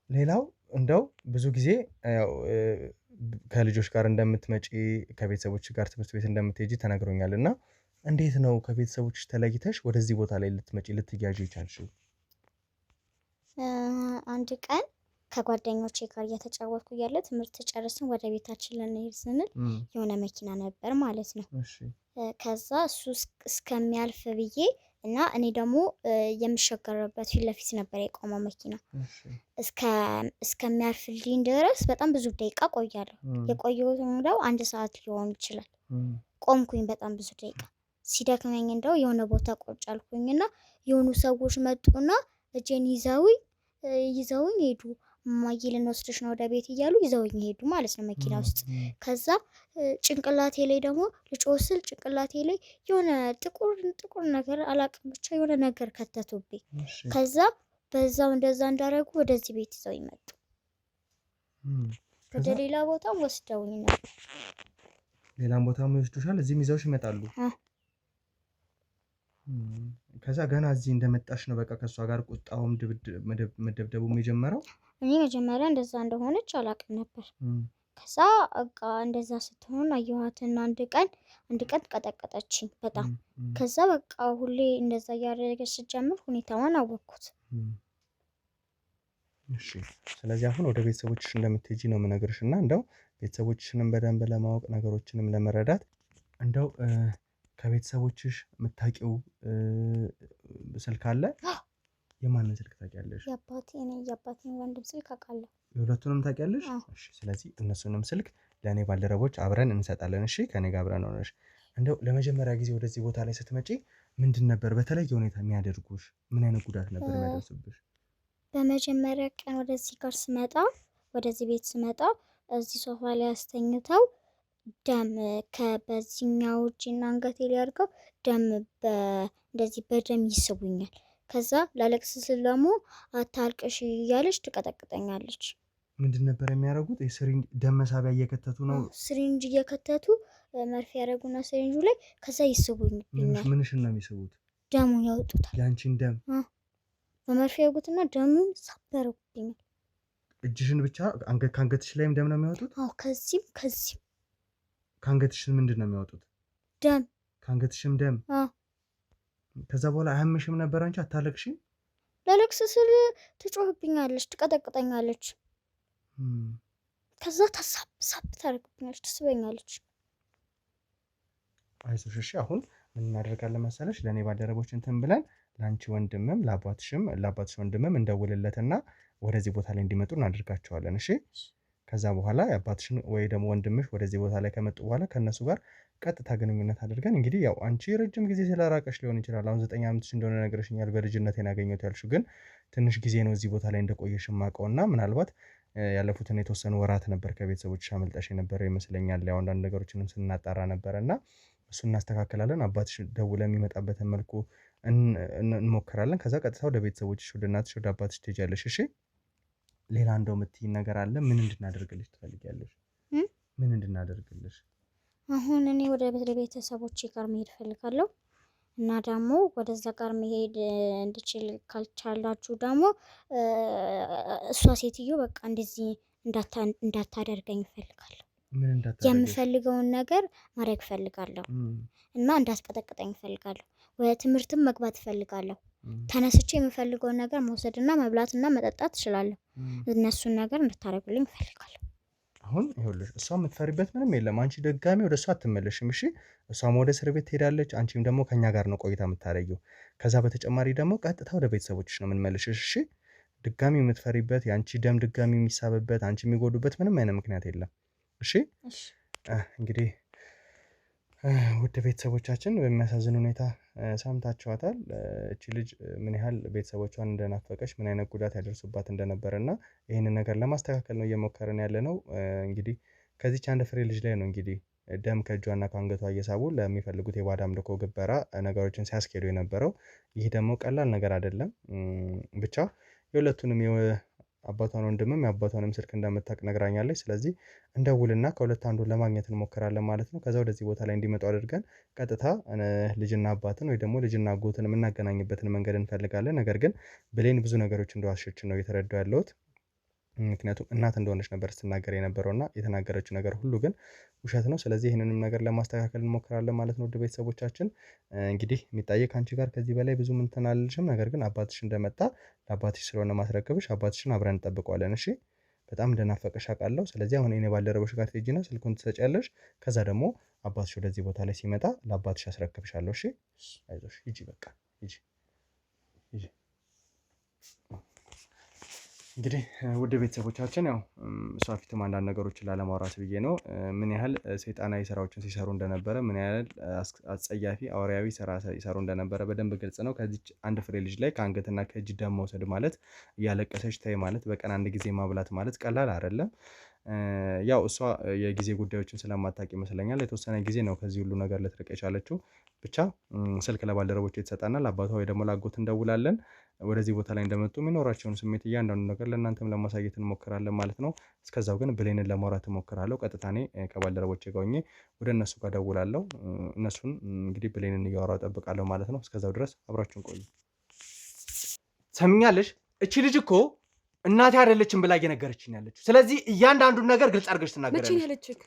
ሌላው እንደው ብዙ ጊዜ ያው ከልጆች ጋር እንደምትመጪ ከቤተሰቦች ጋር ትምህርት ቤት እንደምትሄጂ ተነግሮኛል። እና እንዴት ነው ከቤተሰቦችሽ ተለይተሽ ወደዚህ ቦታ ላይ ልትመጪ ልትያዥ ይቻልሽው?
አንድ ቀን ከጓደኞቼ ጋር እየተጫወትኩ እያለ ትምህርት ጨርሰን ወደ ቤታችን ልንሄድ ስንል የሆነ መኪና ነበር ማለት ነው። ከዛ እሱ እስከሚያልፍ ብዬ እና እኔ ደግሞ የምሸገርበት ፊት ለፊት ነበር የቆመው መኪና። እስከሚያልፍልኝ ድረስ በጣም ብዙ ደቂቃ ቆያለሁ። የቆየሁት እንደው 1 ሰዓት ሊሆን ይችላል። ቆምኩኝ በጣም ብዙ ደቂቃ። ሲደክመኝ እንደው የሆነ ቦታ ቁጭ አልኩኝና የሆኑ ሰዎች መጡና እጄን ይዘውኝ ሄዱ። እማዬ ልንወስድሽ ነው ወደ ቤት እያሉ ይዘውኝ ሄዱ ማለት ነው መኪና ውስጥ። ከዛ ጭንቅላቴ ላይ ደግሞ ልጮህ ስል ጭንቅላቴ ላይ የሆነ ጥቁር ነገር አላቅም ብቻ የሆነ ነገር ከተቱብኝ። ከዛ በዛው እንደዛ እንዳረጉ ወደዚህ ቤት ይዘው ይመጡ። ወደ ሌላ ቦታም ወስደውኝ ነበር።
ሌላም ቦታም ይወስዱሻል? እዚህም ይዘውሽ ይመጣሉ? ከዛ ገና እዚህ እንደመጣሽ ነው በቃ ከእሷ ጋር ቁጣውም መደብደቡም የጀመረው?
እኔ መጀመሪያ እንደዛ እንደሆነች አላውቅም ነበር። ከዛ በቃ እንደዛ ስትሆን አየኋትና አንድ ቀን ቀጠቀጠችኝ በጣም። ከዛ በቃ ሁሌ እንደዛ እያደረገች ስትጀምር ሁኔታዋን አወቅኩት።
እሺ ስለዚህ አሁን ወደ ቤተሰቦችሽ እንደምትሄጂ ነው የምነግርሽ እና እንደው ቤተሰቦችሽንም በደንብ ለማወቅ ነገሮችንም ለመረዳት እንደው ከቤተሰቦችሽ የምታውቂው ስልክ አለ? የማንን ስልክ ታውቂያለሽ?
የአባቴን ወንድም ስልክ አውቃለሁ።
የሁለቱንም ታውቂያለሽ? እሺ ስለዚህ እነሱንም ስልክ ለእኔ ባልደረቦች አብረን እንሰጣለን። እሺ ከኔ ጋር አብረን ሆነሽ እንደው ለመጀመሪያ ጊዜ ወደዚህ ቦታ ላይ ስትመጪ ምንድን ነበር በተለየ ሁኔታ የሚያደርጉሽ? ምን አይነት ጉዳት ነበር የሚያደርሱብሽ?
በመጀመሪያ ቀን ወደዚህ ቤት ስመጣ እዚህ ሶፋ ላይ አስተኝተው ደም በዚህኛው እጅና አንገቴ ላይ አድርገው ደም እንደዚህ በደም ይስቡኛል። ከዛ ላለቅስ ስል ደግሞ አታልቅሽ እያለች ትቀጠቅጠኛለች።
ምንድን ነበር የሚያደርጉት? የስሪንጅ ደም መሳቢያ እየከተቱ ነው?
ስሪንጅ እየከተቱ መርፌ ያደረጉና ስሪንጁ ላይ ከዛ ይስቡኛል።
ምንሽን ነው የሚስቡት?
ደሙን ያወጡታል።
ያንቺን ደም
በመርፌ ያወጡትና ደሙን ሳበረጉብኛል።
እጅሽን ብቻ? ከአንገትሽ ላይም ደም ነው የሚያወጡት?
አዎ ከዚህም
ከአንገትሽን ምንድን ነው የሚያወጡት?
ደም።
ከአንገትሽም ደም? ከዛ በኋላ አያምሽም ነበር? አንቺ አታለቅሽም?
ላለቅስ ስል ትጮህብኛለች፣ ትቀጠቅጠኛለች። ከዛ ሳብ ታደርግብኛለች፣ ትስበኛለች።
አይዞሽ እሺ። አሁን ምን እናደርጋለን መሰለሽ? ለእኔ ባልደረቦች እንትን ብለን ለአንቺ ወንድምም ለአባትሽ ወንድምም እንደውልለትና ወደዚህ ቦታ ላይ እንዲመጡ እናደርጋቸዋለን። እሺ ከዛ በኋላ የአባትሽን ወይ ደግሞ ወንድምሽ ወደዚህ ቦታ ላይ ከመጡ በኋላ ከእነሱ ጋር ቀጥታ ግንኙነት አድርገን እንግዲህ ያው አንቺ ረጅም ጊዜ ስለራቀሽ ሊሆን ይችላል። አሁን 9 ዓመትሽ እንደሆነ ነግረሽኛል። በልጅነቴን ያገኘሁት ያልሽው ግን ትንሽ ጊዜ ነው እዚህ ቦታ ላይ እንደቆየሽ የማውቀው እና ምናልባት ያለፉትን የተወሰኑ ወራት ነበር ከቤተሰቦችሽ አመልጠሽ የነበረው ይመስለኛል። ያው አንዳንድ ነገሮችንም ስናጣራ ነበረ እና እሱን እናስተካክላለን። አባትሽ ደውሎ የሚመጣበትን መልኩ እንሞክራለን። ከዛ ቀጥታ ወደ ቤተሰቦችሽ፣ ወደ እናትሽ፣ ወደ አባትሽ ትሄጃለሽ። እሺ ሌላ እንደው የምትይኝ ነገር አለ? ምን እንድናደርግልሽ ትፈልጊያለሽ? ምን እንድናደርግልሽ?
አሁን እኔ ወደ ቤተሰቦቼ ጋር መሄድ እፈልጋለሁ እና ደግሞ ወደዛ ጋር መሄድ እንድችል ካልቻላችሁ ደግሞ እሷ ሴትዮ በቃ እንደዚህ እንዳታደርገኝ እፈልጋለሁ።
ምን እንዳታደርገኝ?
የምፈልገውን ነገር ማድረግ እፈልጋለሁ እና እንዳትቀጠቅጠኝ እፈልጋለሁ። ወደ ትምህርትም መግባት እፈልጋለሁ። ተነስቼ የምፈልገውን ነገር መውሰድና መብላትና መጠጣት እችላለሁ። እነሱን ነገር እንድታደርጉልኝ እፈልጋለሁ።
አሁን ይኸውልሽ እሷ የምትፈሪበት ምንም የለም። አንቺ ድጋሚ ወደ እሷ አትመለሽም። እሺ እሷም ወደ እስር ቤት ትሄዳለች። አንቺም ደግሞ ከኛ ጋር ነው ቆይታ የምታደርጊው። ከዛ በተጨማሪ ደግሞ ቀጥታ ወደ ቤተሰቦችሽ ነው የምንመልሽሽ። እሺ ድጋሚ የምትፈሪበት የአንቺ ደም ድጋሚ የሚሳብበት አንቺ የሚጎዱበት ምንም አይነት ምክንያት የለም። እሺ እንግዲህ ውድ ቤተሰቦቻችን በሚያሳዝን ሁኔታ ሰምታችኋታል። እቺ ልጅ ምን ያህል ቤተሰቦቿን እንደናፈቀች ምን አይነት ጉዳት ያደርሱባት እንደነበረ እና ይህንን ነገር ለማስተካከል ነው እየሞከርን ያለ ነው። እንግዲህ ከዚች አንድ ፍሬ ልጅ ላይ ነው እንግዲህ ደም ከእጇና ከአንገቷ እየሳቡ ለሚፈልጉት የባዕድ አምልኮ ግበራ ነገሮችን ሲያስኬዱ የነበረው። ይህ ደግሞ ቀላል ነገር አይደለም። ብቻ የሁለቱንም አባቷን ወንድምም የአባቷንም ስልክ እንደምታውቅ ነግራኛለች። ስለዚህ እንደውልና ከሁለት አንዱን ለማግኘት እንሞክራለን ማለት ነው። ከዛ ወደዚህ ቦታ ላይ እንዲመጡ አድርገን ቀጥታ ልጅና አባትን ወይ ደግሞ ልጅና አጎትን የምናገናኝበትን መንገድ እንፈልጋለን። ነገር ግን ብሌን ብዙ ነገሮች እንደዋሸችን ነው እየተረዳሁ ያለሁት። ምክንያቱም እናት እንደሆነች ነበር ስትናገር የነበረውና የተናገረችው ነገር ሁሉ ግን ውሸት ነው። ስለዚህ ይህንንም ነገር ለማስተካከል እንሞክራለን ማለት ነው። ውድ ቤተሰቦቻችን እንግዲህ የሚታየ ከአንቺ ጋር ከዚህ በላይ ብዙ እንትን አልልሽም። ነገር ግን አባትሽ እንደመጣ ለአባትሽ ስለሆነ ማስረከብሽ አባትሽን አብረን እንጠብቀዋለን። እሺ በጣም እንደናፈቀሽ አውቃለሁ። ስለዚህ አሁን እኔ ባልደረቦች ጋር ትሄጂና ስልኩን ትሰጫለሽ። ከዛ ደግሞ አባትሽ ወደዚህ ቦታ ላይ ሲመጣ ለአባትሽ አስረክብሻለሁ። እሺ አይዞሽ፣ ሂጂ በቃ ሂጂ። እንግዲህ ውድ ቤተሰቦቻችን ያው እሷ ፊትም አንዳንድ ነገሮችን ላለማውራት ብዬ ነው። ምን ያህል ሰይጣናዊ ስራዎችን ሲሰሩ እንደነበረ፣ ምን ያህል አጸያፊ አውሬያዊ ስራ ሲሰሩ እንደነበረ በደንብ ግልጽ ነው። ከዚች አንድ ፍሬ ልጅ ላይ ከአንገትና ከእጅ ደም መውሰድ ማለት እያለቀሰች ተይ ማለት በቀን አንድ ጊዜ ማብላት ማለት ቀላል አይደለም። ያው እሷ የጊዜ ጉዳዮችን ስለማታውቅ ይመስለኛል የተወሰነ ጊዜ ነው ከዚህ ሁሉ ነገር ልትርቅ የቻለችው። ብቻ ስልክ ለባልደረቦች የተሰጣና ለአባቷ ወይ ደግሞ ለአጎት እንደውላለን። ወደዚህ ቦታ ላይ እንደመጡ የሚኖራቸውን ስሜት እያንዳንዱ ነገር ለእናንተም ለማሳየት እንሞክራለን ማለት ነው። እስከዛው ግን ብሌንን ለማውራት እሞክራለሁ። ቀጥታ እኔ ከባልደረቦቼ ጋር ሆኜ ወደ እነሱ ጋር ደውላለሁ። እነሱን እንግዲህ ብሌንን እያወራሁ እጠብቃለሁ ማለት ነው። እስከዛው ድረስ አብራችሁን ቆዩ። ሰምኛለሽ? እቺ ልጅ እኮ እናቴ አይደለችም ብላ እየነገረችኝ ያለችው። ስለዚህ እያንዳንዱን ነገር ግልጽ አድርገሽ ትናገራለሽ።
መቼ ያለችክ?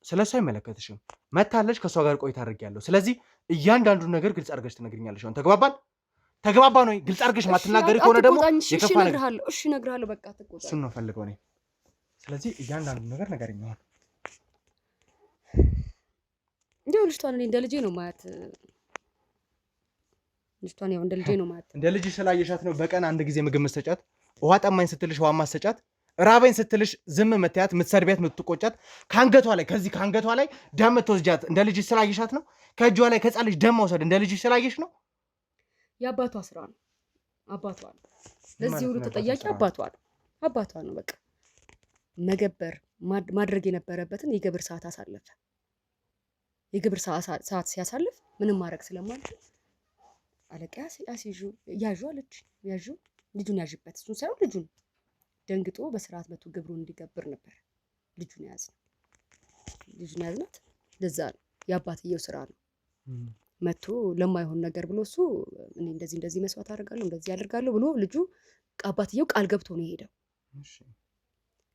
ስለሱ አይመለከትሽም። መታለች፣ ከሷ ጋር ቆይታ አድርጌያለሁ። ስለዚህ እያንዳንዱን ነገር ግልጽ አድርገሽ ትነግሪኛለሽ። አሁን ተግባባን? ተግባባን ወይ? ግልጽ አድርገሽ ማትናገሪ ከሆነ ደግሞ የከፋ ነገር
እሺ እነግርሃለሁ። በቃ አትቆጣኝ።
እሱን ነው ፈልገው እኔ። ስለዚህ እያንዳንዱን ነገር ንገሪኝ። አሁን
እንደው ልጅቷን እኔ እንደ ልጄ ነው ማያት። ልጅቷን ያው እንደ ልጄ ነው ማያት።
እንደ ልጅ ስላየሻት ነው በቀን አንድ ጊዜ ምግብ መሰጫት፣ ውሃ ጠማኝ ስትልሽ ውሃ ማሰጫት፣ ራበኝ ስትልሽ ዝም ምትያት፣ ምትሰድቢያት፣ ምትቆጫት፣ ከአንገቷ ላይ ከዚህ ከአንገቷ ላይ ደም ምትወስጃት እንደ ልጅ ስላየሻት ነው። ከእጇ ላይ ከጻን ልጅ ደም መውሰድ እንደ ልጅ ስላየሽ ነው።
የአባቷ ስራ ነው። አባቷ ነው ለዚህ ሁሉ ተጠያቂ አባቷ ነው። አባቷ ነው በቃ መገበር ማድረግ የነበረበትን የግብር ሰዓት አሳለፈ። የግብር ሰዓት ሲያሳልፍ ምንም ማድረግ ስለማልችል አለቃ አስይዡ ያዡ አለች። ያዡ ልጁን ያዥበት፣ እሱን ሳይሆን ልጁን ደንግጦ በስርዓት መቶ ግብሩን እንዲገብር ነበር ልጁን ያዝናት። ለዛ ነው የአባትየው ስራ ነው። መቶ ለማይሆን ነገር ብሎ እሱ እኔ እንደዚህ መስዋዕት አደርጋለሁ እንደዚህ ያደርጋለሁ ብሎ ልጁ አባትየው ቃል ገብቶ ነው የሄደው።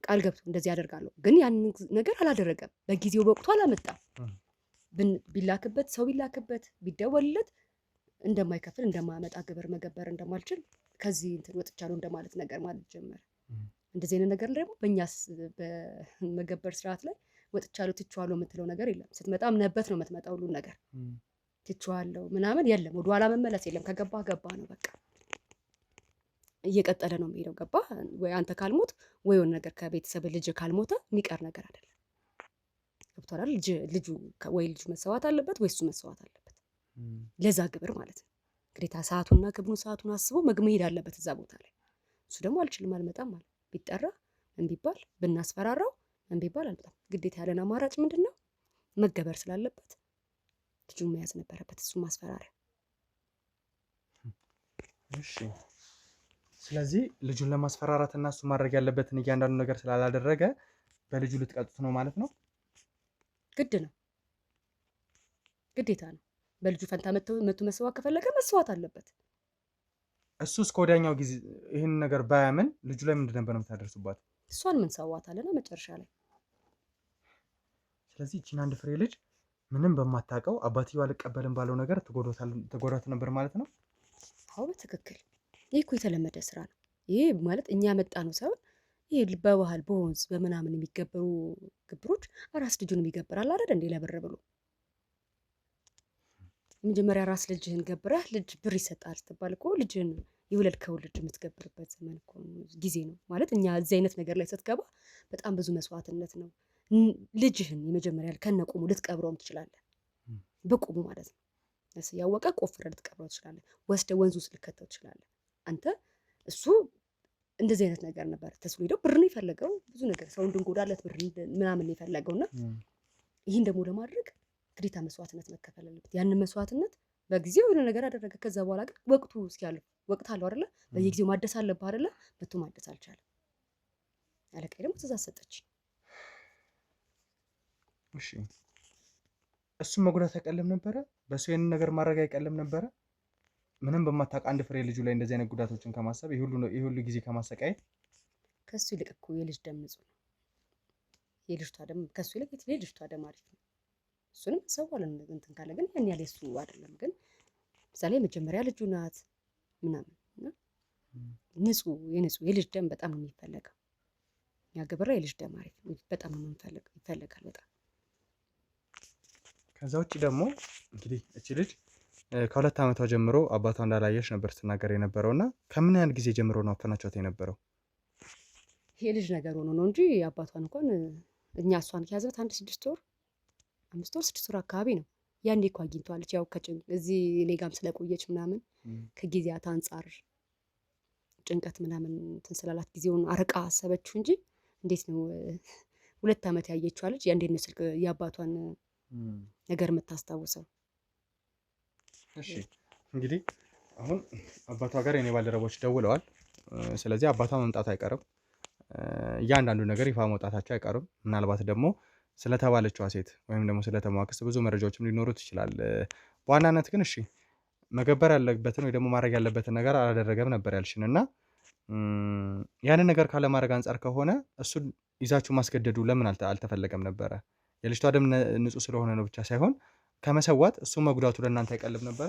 ቃል ገብቶ እንደዚህ ያደርጋለሁ፣ ግን ያን ነገር አላደረገም። በጊዜው በወቅቱ አላመጣም። ቢላክበት ሰው ቢላክበት ቢደወልለት እንደማይከፍል እንደማያመጣ ግብር መገበር እንደማልችል ከዚህ እንትን ወጥቻለሁ እንደማለት ነገር ማለት ጀመረ። እንደዚህ አይነት ነገር ደግሞ በእኛስ በመገበር ስርዓት ላይ ወጥቻለሁ ትቼዋለሁ የምትለው ነገር የለም። ስትመጣ ምነበት ነው የምትመጣው። ሁሉን ነገር ትቼዋለሁ ምናምን የለም። ወደኋላ መመለስ የለም። ከገባ ገባ ነው በቃ እየቀጠለ ነው የሚሄደው። ገባ ወይ አንተ ካልሞት ወይ የሆነ ነገር ከቤተሰብ ልጅ ካልሞተ የሚቀር ነገር አይደለም። ገብቶሃል? ልጁ ወይ ልጁ መሰዋት አለበት ወይ እሱ መሰዋት አለበት ለዛ ግብር ማለት ነው። ግዴታ ሰዓቱና ክብሩን ሰዓቱን አስቦ መሄድ አለበት እዛ ቦታ ላይ። እሱ ደግሞ አልችልም አልመጣም ማለት ቢጠራ እንቢባል ብናስፈራራው እንቢባል አልመጣም። ግዴታ ያለን አማራጭ ምንድን ነው? መገበር ስላለበት ልጁን መያዝ ነበረበት፣ እሱ ማስፈራሪያ።
እሺ ስለዚህ ልጁን ለማስፈራራት እና እሱ ማድረግ ያለበትን እያንዳንዱ ነገር ስላላደረገ በልጁ ልትቀጡት ነው ማለት ነው።
ግድ ነው፣ ግዴታ ነው። በልጁ ፈንታ መቶ መስዋዕት ከፈለገ መስዋዕት አለበት።
እሱ እስከ ወዲያኛው ጊዜ ይህን ነገር ባያምን ልጁ ላይ ምንድን ነበር የምታደርሱባት?
እሷን ምን ሰዋት አለና መጨረሻ ላይ።
ስለዚህ ይህችን አንድ ፍሬ ልጅ ምንም በማታውቀው አባትየው አልቀበልም ባለው ነገር ትጎዳት ነበር ማለት ነው።
አዎ በትክክል። ይህ እኮ የተለመደ ስራ ነው። ይህ ማለት እኛ ያመጣ ነው ሳይሆን ይህ በባህል በወንዝ በምናምን የሚገበሩ ግብሮች አራስ ልጁን የሚገብራል አይደል እንዴ? ለብር ብሎ የመጀመሪያ ራስ ልጅህን ገብረህ ልጅ ብር ይሰጣል ስትባል እኮ ልጅህን የወለድከው ልጅ የምትገብርበት ዘመን እኮ ጊዜ ነው ማለት። እኛ እዚህ አይነት ነገር ላይ ስትገባ በጣም ብዙ መስዋዕትነት ነው። ልጅህን የመጀመሪያ ከነቁሙ ልትቀብረውም ትችላለህ፣ በቁሙ ማለት ነው። ያወቀ ቆፍረህ ልትቀብረው ትችላለህ፣ ወስደህ ወንዝ ውስጥ ልከተው ትችላለህ። አንተ እሱ እንደዚህ አይነት ነገር ነበር ተስሎ ሄደው ብር ነው የፈለገው፣ ብዙ ነገር ሰው እንድንጎዳለት ብር ምናምን የፈለገውና ይህን ደግሞ ለማድረግ ግዴታ መስዋዕትነት መከፈል አለበት። ያንን መስዋዕትነት በጊዜው የሆነ ነገር አደረገ። ከዛ በኋላ ግን ወቅቱ እስኪያልፍ ወቅት አለው አይደለ? በየጊዜው ማደስ አለብህ አይደለ? መቶ ማደስ አልቻለም። አለቃዬ ደግሞ ትእዛዝ ሰጠች።
እሺ እሱም መጉዳት አይቀልም ነበረ? በሱ ይሄንን ነገር ማድረግ አይቀልም ነበረ? ምንም በማታውቅ አንድ ፍሬ ልጁ ላይ እንደዚህ አይነት ጉዳቶችን ከማሰብ ይሄ ሁሉ ጊዜ ከማሰቃየት
ከሱ ይልቅ እኮ የልጅ ደም ንጹህ ነው። የልጅቷ ደም ከሱ ይልቅ የልጅቷ ደም አሪፍ ነው። እሱንም ሰው አለ እንትን ካለ ግን ያን ያለ እሱ አይደለም። ግን ምሳሌ መጀመሪያ ልጁ ናት ምናምን ንጹህ የልጅ ደም በጣም ነው የሚፈለገው። ያ ግብር የልጅ ደም አሪፍ ነው፣ በጣም ነው ይፈለጋል በጣም።
ከዛ ውጭ ደግሞ እንግዲህ እቺ ልጅ ከ2 ዓመቷ ጀምሮ አባቷ እንዳላየሽ ነበር ስትናገር የነበረውና ከምን ያህል ጊዜ ጀምሮ ነው አፈናቿት የነበረው?
ይሄ ልጅ ነገር ሆኖ ነው እንጂ አባቷን እንኳን እኛ እሷን ከያዘበት 5 ወር 6 ወር አካባቢ ነው። ያንዴ እኮ አግኝቷለች። ያው እዚህ እኔ ጋርም ስለቆየች ምናምን ከጊዜያት አንጻር ጭንቀት ምናምን እንትን ስላላት ጊዜውን አርቃ አሰበችው እንጂ እንዴት ነው 2 ዓመት ያየችው ልጅ ያንዴ ነው ስልክ የአባቷን ነገር የምታስታውሰው።
እሺ እንግዲህ አሁን አባቷ ጋር የኔ ባልደረቦች ደውለዋል። ስለዚህ አባቷ መምጣቱ አይቀርም። እያንዳንዱ ነገር ይፋ መውጣታቸው አይቀርም። ምናልባት ደግሞ ስለተባለችዋ ሴት ወይም ደግሞ ስለተሟክስ ብዙ መረጃዎችም ሊኖሩት ይችላል። በዋናነት ግን እሺ መገበር ያለበትን ወይ ደግሞ ማድረግ ያለበትን ነገር አላደረገም ነበር ያልሽን እና ያንን ነገር ካለማድረግ አንጻር ከሆነ እሱን ይዛችሁ ማስገደዱ ለምን አልተፈለገም ነበረ? የልጅቷ ደም ንጹህ ስለሆነ ነው ብቻ ሳይሆን ከመሰዋት እሱ መጉዳቱ ለእናንተ አይቀልም ነበረ?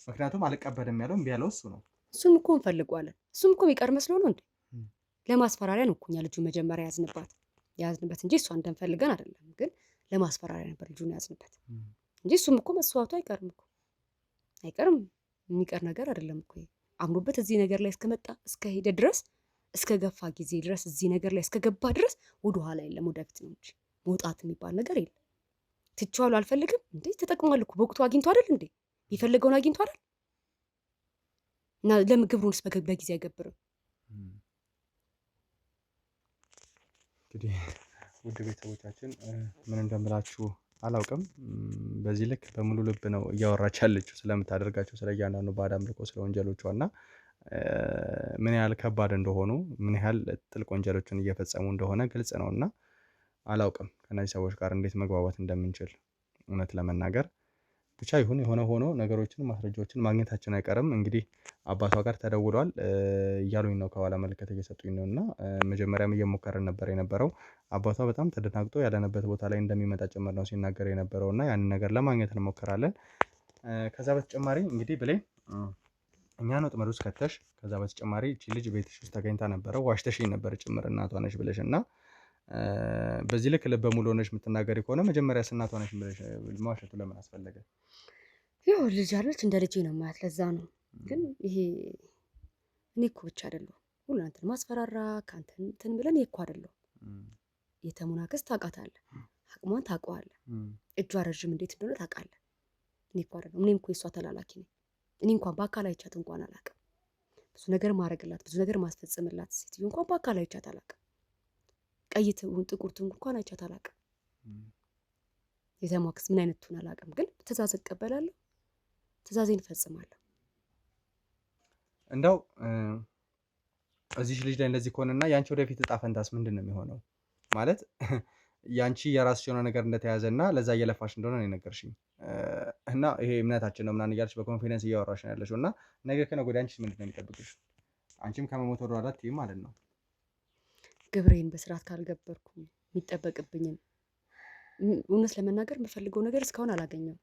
ምክንያቱም አልቀበልም ያለው እምቢ ያለው እሱ ነው።
እሱም እኮ እንፈልገዋለን። እሱም እኮ የሚቀር መስሎ ነው እንዴ? ለማስፈራሪያ ነው እኮ እኛ ልጁ መጀመሪያ ያዝንበት እንጂ እሷ እንደምፈልገን አይደለም። ግን ለማስፈራሪያ ነበር ልጁን ያዝንበት እንጂ እሱም እኮ መስዋዕቱ አይቀርም። የሚቀር ነገር አይደለም እኮ አምኖበት እዚህ ነገር ላይ እስከመጣ እስከሄደ ድረስ እስከ ገፋ ጊዜ ድረስ እዚህ ነገር ላይ እስከገባ ድረስ ወደ ኋላ የለም ወደፊት ነው እንጂ መውጣት የሚባል ነገር የለም። ትቼዋለሁ አልፈልግም እንዴ? ተጠቅሟል እኮ በወቅቱ አግኝቶ አይደል እንዴ? የፈለገውን አግኝቶ አይደል? እና ለምን ግብሩንስ በጊዜ አይገብርም?
እንግዲህ ውድ ቤተሰቦቻችን ምን እንደምላችሁ አላውቅም። በዚህ ልክ በሙሉ ልብ ነው እያወራች ያለችው ስለምታደርጋቸው ስለ እያንዳንዱ ባዕድ አምልኮ ስለ ወንጀሎቿ እና ምን ያህል ከባድ እንደሆኑ ምን ያህል ጥልቅ ወንጀሎችን እየፈጸሙ እንደሆነ ግልጽ ነው እና አላውቅም ከእነዚህ ሰዎች ጋር እንዴት መግባባት እንደምንችል እውነት ለመናገር ብቻ ይሁን የሆነ ሆኖ ነገሮችን ማስረጃዎችን ማግኘታችን አይቀርም። እንግዲህ አባቷ ጋር ተደውሏል እያሉኝ ነው ከኋላ መልእክት እየሰጡኝ ነው እና መጀመሪያም እየሞከረን ነበር የነበረው። አባቷ በጣም ተደናግጦ ያለንበት ቦታ ላይ እንደሚመጣ ጭምር ነው ሲናገር የነበረው እና ያንን ነገር ለማግኘት እንሞክራለን። ከዛ በተጨማሪ እንግዲህ ብሌን እኛን ወጥመድ ውስጥ ከተሽ ከዛ በተጨማሪ እቺ ልጅ ቤትሽ ውስጥ ተገኝታ ነበረ ዋሽተሽኝ ነበር ጭምር እናቷ ነሽ ብለሽ እና በዚህ ልክ ልበ ሙሉ ሆነሽ የምትናገሪ ከሆነ መጀመሪያ እናቷ ነሽ ብለሽ መዋሸቱ ለምን አስፈለገ?
ያው ልጅ አለች እንደ ልጄ ነው የማያት ለዛ ነው። ግን ይሄ እኔ እኮ ብቻ አይደለሁ ሁሉ አንተን ማስፈራራ ከአንተ እንትን ብለን እኔ እኮ አይደለሁ። የተሙና ክስ ታውቃታለህ፣ አቅሟን ታውቀዋለህ፣ እጇ ረዥም እንዴት እንደሆነ ታውቃለህ። እኔ እኮ አይደለሁ እኔም እኮ የእሷ ተላላኪ ነኝ። እኔ እንኳን በአካል አይቻት እንኳን አላውቅም። ብዙ ነገር ማድረግላት ብዙ ነገር ማስፈጽምላት ሴትዮ እንኳን በአካል አይቻት አላውቅም። ቀይ ትሁን ጥቁር ትሁን እንኳን አይቻት አላውቅም። የተሟክስ ምን አይነት ትሁን አላውቅም። ግን ትእዛዝ እቀበላለሁ፣ ትእዛዜን እፈጽማለሁ።
እንደው እዚህ ልጅ ላይ እንደዚህ ከሆነና ያንቺ ወደፊት እጣ ፈንታስ ምንድን ነው የሚሆነው? ማለት ያንቺ የራስሽ የሆነ ነገር እንደተያዘና ለዛ እየለፋሽ እንደሆነ ነው የነገርሽኝ እና ይሄ እምነታችን ነው ምናምን እያልሽ በኮንፊደንስ እያወራሽ ነው ያለሽው እና ነገ ከነገ ወዲያ አንቺስ ምንድን ነው የሚጠብቅሽ? አንቺም ከመሞት ወደ ኋላ አትይም ማለት ነው።
ግብሬን በስርዓት ካልገበርኩ የሚጠበቅብኝን እውነት ለመናገር የምፈልገው ነገር እስካሁን አላገኘሁም።